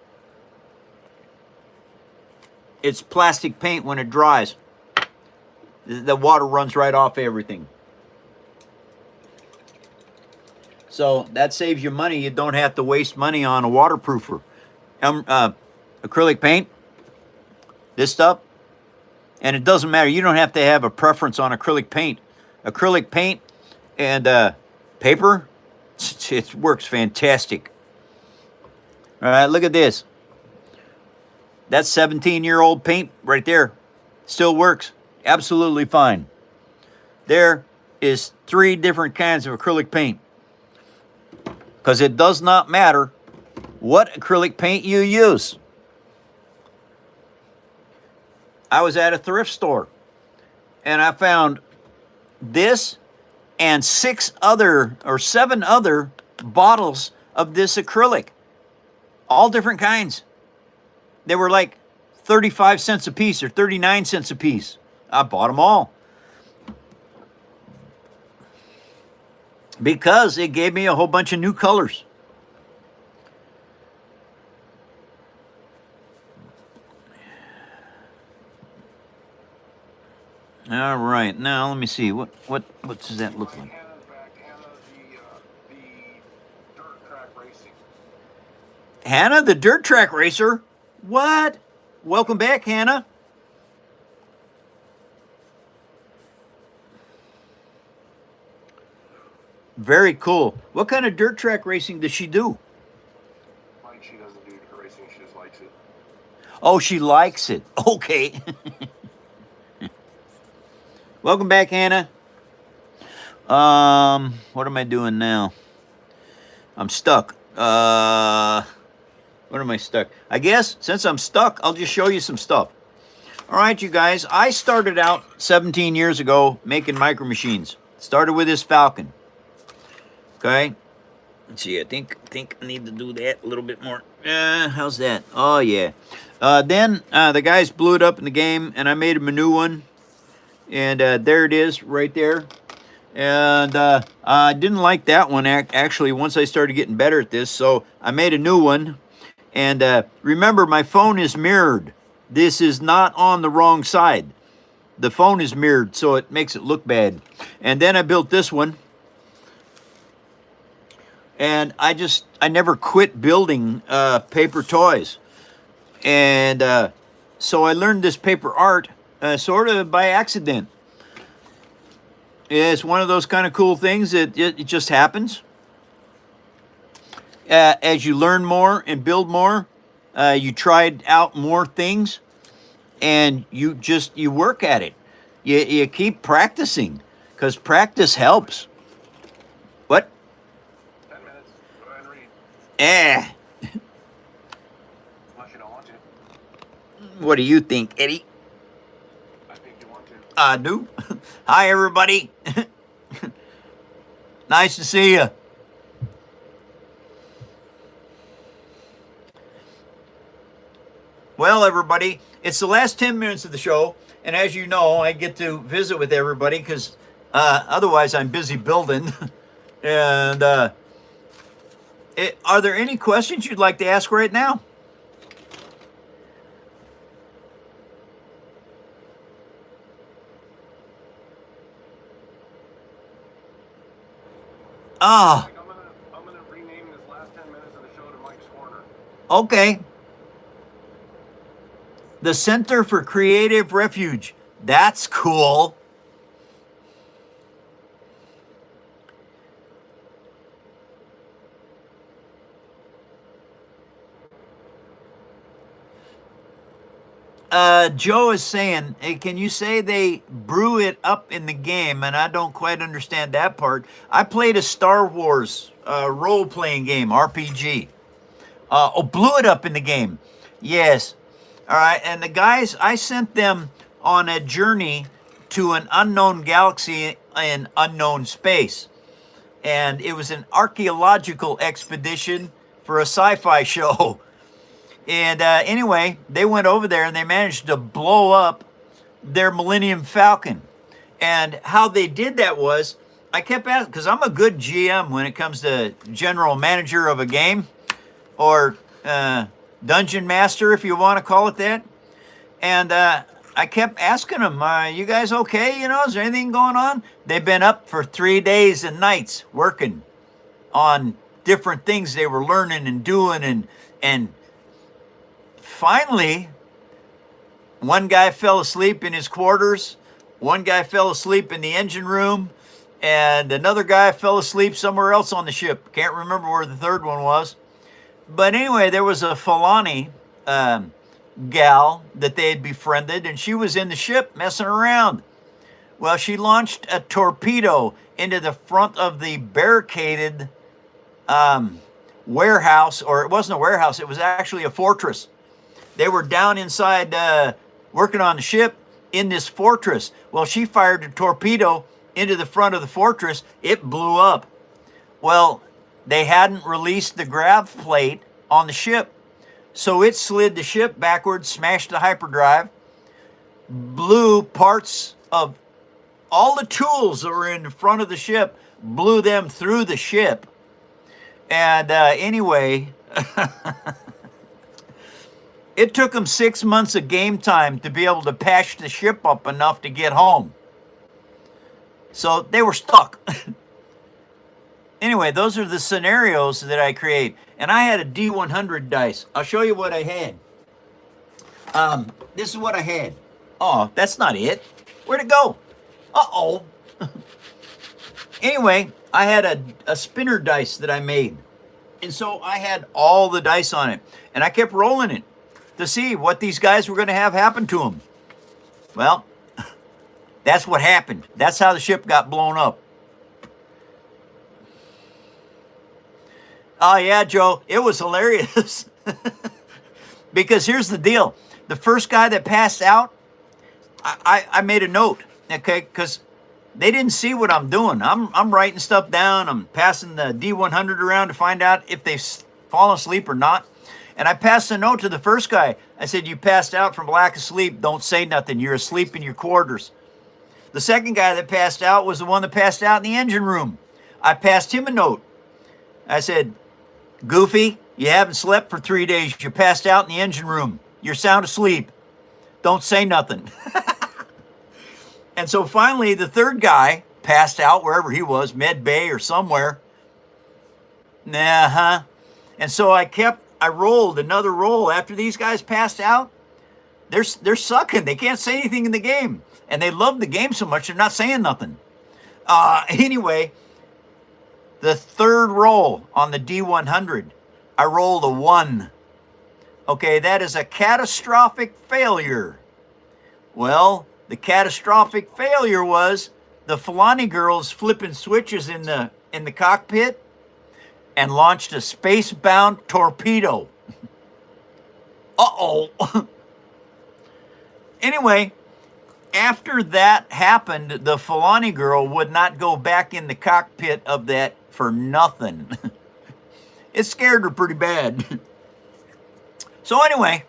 It's plastic paint when it dries. The water runs right off everything. So that saves you money. You don't have to waste money on a waterproofer. Acrylic paint, this stuff, and it doesn't matter. You don't have to have a preference on acrylic paint. Acrylic paint and paper, it works fantastic. All right, look at this. That's 17-year-old paint right there. Still works absolutely fine. There is 3 different kinds of acrylic paint. Because it does not matter what acrylic paint you use. I was at a thrift store and I found this and 7 other bottles of this acrylic. All different kinds. They were like 35 cents a piece or 39 cents a piece. I bought them all. Because it gave me a whole bunch of new colors. All right, now let me see. What does that look like? Hannah's back. Hannah, the dirt track racing. Hannah, the dirt track racer? What? Welcome back, Hannah. Very cool. What kind of dirt track racing does she do? Like, she doesn't do racing, she just likes it. Oh, she likes it. Okay. Welcome back, Hannah. What am I doing now? I'm stuck. What am I stuck? I guess since I'm stuck, I'll just show you some stuff. All right, you guys. I started out 17 years ago making micro machines. Started with this Falcon. Okay. Let's see. I think I need to do that a little bit more. How's that? Oh yeah. Then the guys blew it up in the game, and I made him a new one. And there it is, right there. And I didn't like that one actually. Once I started getting better at this, so I made a new one. And remember, my phone is mirrored. This is not on the wrong side. The phone is mirrored, so it makes it look bad. And then I built this one. And I never quit building paper toys. And so I learned this paper art sort of by accident. It's one of those kind of cool things that it just happens. As you learn more and build more, you tried out more things, and you work at it. You keep practicing, because practice helps. What? 10 minutes. Go ahead and read. Unless you don't want to. What do you think, Eddie? I think you want to. I do. Hi, everybody. Nice to see you. Well, everybody, it's the last 10 minutes of the show, and as you know, I get to visit with everybody because otherwise I'm busy building. And are there any questions you'd like to ask right now? Ah, I'm gonna rename this last 10 minutes of the show to Mike's Corner. okay. The Center for Creative Refuge. That's cool. Joe is saying, hey, can you say they brew it up in the game? And I don't quite understand that part. I played a Star Wars role-playing game, RPG. Blew it up in the game. Yes. All right. And the guys, I sent them on a journey to an unknown galaxy in unknown space. and it was an archaeological expedition for a sci-fi show. And anyway, they went over there and they managed to blow up their Millennium Falcon. And how they did that was, I kept asking, because I'm a good GM when it comes to general manager of a game, or dungeon master, if you want to call it that. And I kept asking them, you guys okay? You know, is there anything going on? They've been up for 3 days and nights working on different things they were learning and doing. And finally, one guy fell asleep in his quarters. One guy fell asleep in the engine room. And another guy fell asleep somewhere else on the ship. Can't remember where the third one was. But anyway, there was a Fulani gal that they had befriended, and she was in the ship messing around. Well, she launched a torpedo into the front of the barricaded warehouse, or it wasn't a warehouse, it was actually a fortress. They were down inside working on the ship in this fortress. Well, she fired a torpedo into the front of the fortress. It blew up. Well, they hadn't released the grav plate on the ship. So it slid the ship backwards, smashed the hyperdrive, blew parts of all the tools that were in the front of the ship, blew them through the ship. And anyway, it took them 6 months of game time to be able to patch the ship up enough to get home. So they were stuck. Anyway, those are the scenarios that I create. And I had a D100 dice. I'll show you what I had. This is what I had. Oh, that's not it. Where'd it go? Uh-oh. Anyway, I had a spinner dice that I made. And so I had all the dice on it. And I kept rolling it to see what these guys were going to have happen to them. Well, that's what happened. That's how the ship got blown up. Oh, yeah, Joe, it was hilarious. Because here's the deal. The first guy that passed out, I made a note, okay, because they didn't see what I'm doing. I'm writing stuff down. I'm passing the D100 around to find out if they've fallen asleep or not. And I passed a note to the first guy. I said, you passed out from lack of sleep. Don't say nothing. You're asleep in your quarters. The second guy that passed out was the one that passed out in the engine room. I passed him a note. I said, Goofy, you haven't slept for 3 days. You passed out in the engine room. You're sound asleep. Don't say nothing. And so finally, the third guy passed out wherever he was, Med Bay or somewhere. And so I rolled another roll. After these guys passed out, they're sucking. They can't say anything in the game. And they love the game so much, they're not saying nothing. Anyway, the third roll on the D100, I rolled a 1. Okay, that is a catastrophic failure. Well, the catastrophic failure was the Fulani girls flipping switches in the cockpit and launched a space-bound torpedo. Uh-oh. Anyway, after that happened, the Fulani girl would not go back in the cockpit of that for nothing. It scared her pretty bad. So anyway,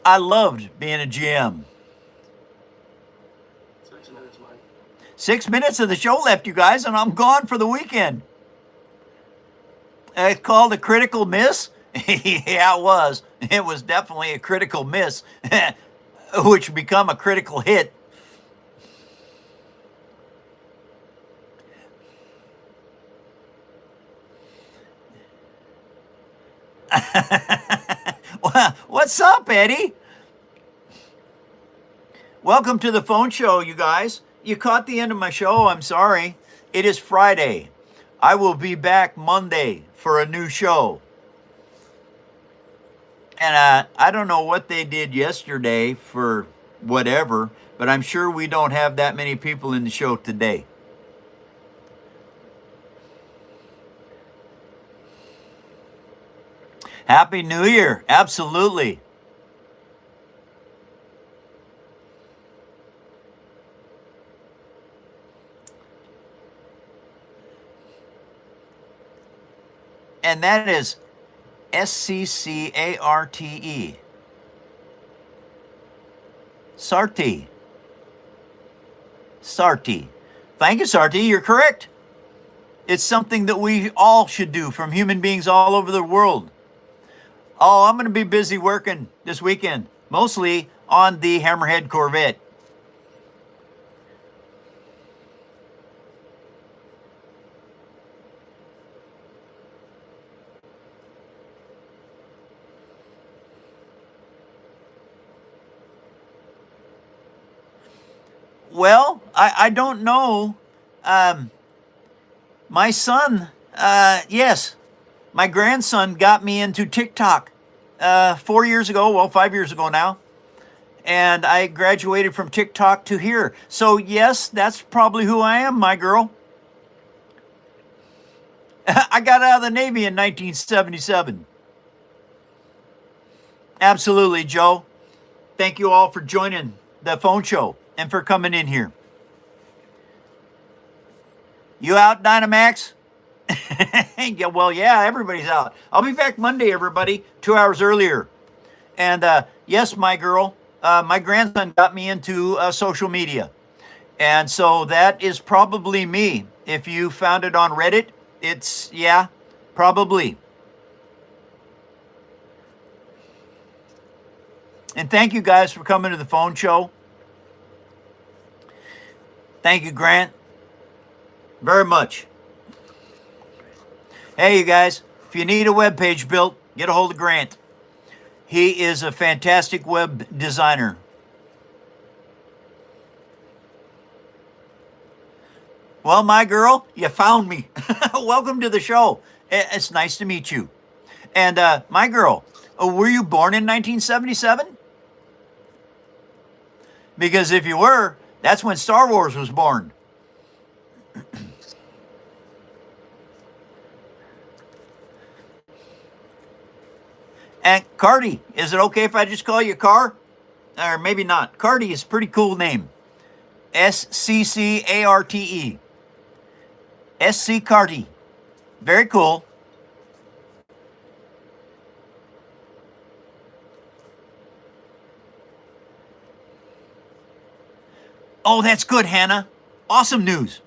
I loved being a GM. 6 minutes, Mike. 6 minutes of the show left, you guys, and I'm gone for the weekend. It's called a critical miss. Yeah, it was. It was definitely a critical miss, which become a critical hit. What's up, Eddie? Welcome to the phone show, you guys. You caught the end of my show. I'm sorry. It is Friday. I will be back Monday for a new show. And I don't know what they did yesterday for whatever, but I'm sure we don't have that many people in the show today. Happy New Year. Absolutely. and that is S-C-C-A-R-T-E. Sarti. Sarti. Thank you, Sarti. You're correct. It's something that we all should do, from human beings all over the world. Oh, I'm going to be busy working this weekend, mostly on the Hammerhead Corvette. Well, I don't know. My son, yes, my grandson got me into TikTok 4 years ago, well, 5 years ago now. And I graduated from TikTok to here. So yes, that's probably who I am, my girl. I got out of the Navy in 1977. Absolutely, Joe. Thank you all for joining the phone show and for coming in here. You out, Dynamax? Yeah, well, yeah, everybody's out. I'll be back Monday, everybody, 2 hours earlier. And yes, my girl, my grandson got me into social media. And so that is probably me. If you found it on Reddit, it's, yeah, probably. And thank you guys for coming to the phone show. Thank you, Grant, very much. Hey, you guys, if you need a web page built, get a hold of Grant. He is a fantastic web designer. Well, my girl, you found me. Welcome to the show. It's nice to meet you. And my girl, were you born in 1977? Because if you were, that's when Star Wars was born. And Cardi, is it okay if I just call you Car? Or maybe not. Cardi is a pretty cool name. S-C-C-A-R-T-E. S-C Cardi. Very cool. Oh, that's good, Hannah. Awesome news.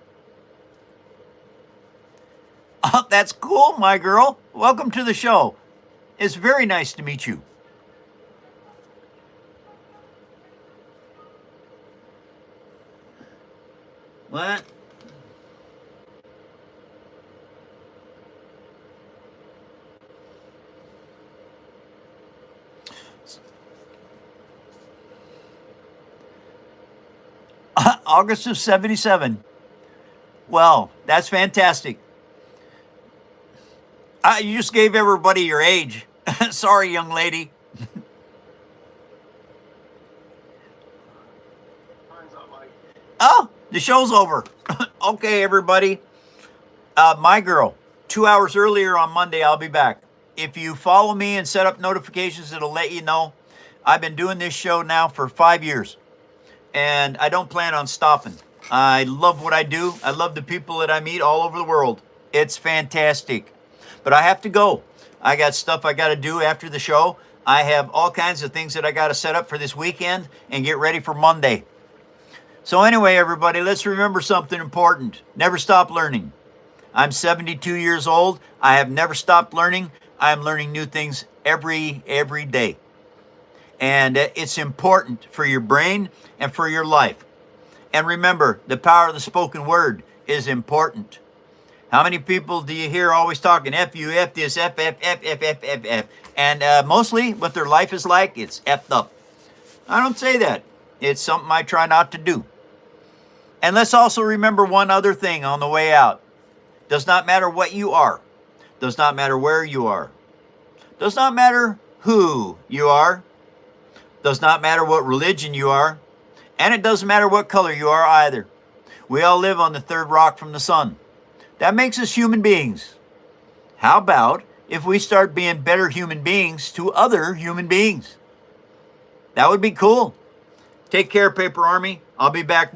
Oh, that's cool, my girl. Welcome to the show. It's very nice to meet you. What? August of 77. Well, that's fantastic. You just gave everybody your age. Sorry, young lady. Time's up, Mike. Oh, the show's over. Okay, everybody. My girl, 2 hours earlier on Monday, I'll be back. If you follow me and set up notifications, it'll let you know. I've been doing this show now for 5 years, and I don't plan on stopping. I love what I do. I love the people that I meet all over the world. It's fantastic. But I have to go. I got stuff I got to do after the show. I have all kinds of things that I got to set up for this weekend and get ready for Monday. So anyway, everybody, let's remember something important. Never stop learning. I'm 72 years old. I have never stopped learning. I'm learning new things every day. And it's important for your brain and for your life. And remember, the power of the spoken word is important. How many people do you hear always talking F you, F this, F, F, F, F, F, F, F? And mostly what their life is like, it's F'd up. I don't say that. It's something I try not to do. And let's also remember one other thing on the way out. Does not matter what you are. Does not matter where you are. Does not matter who you are. Does not matter what religion you are. And it doesn't matter what color you are either. We all live on the third rock from the sun. That makes us human beings. How about if we start being better human beings to other human beings? That would be cool. Take care, Paper Army. I'll be back Monday.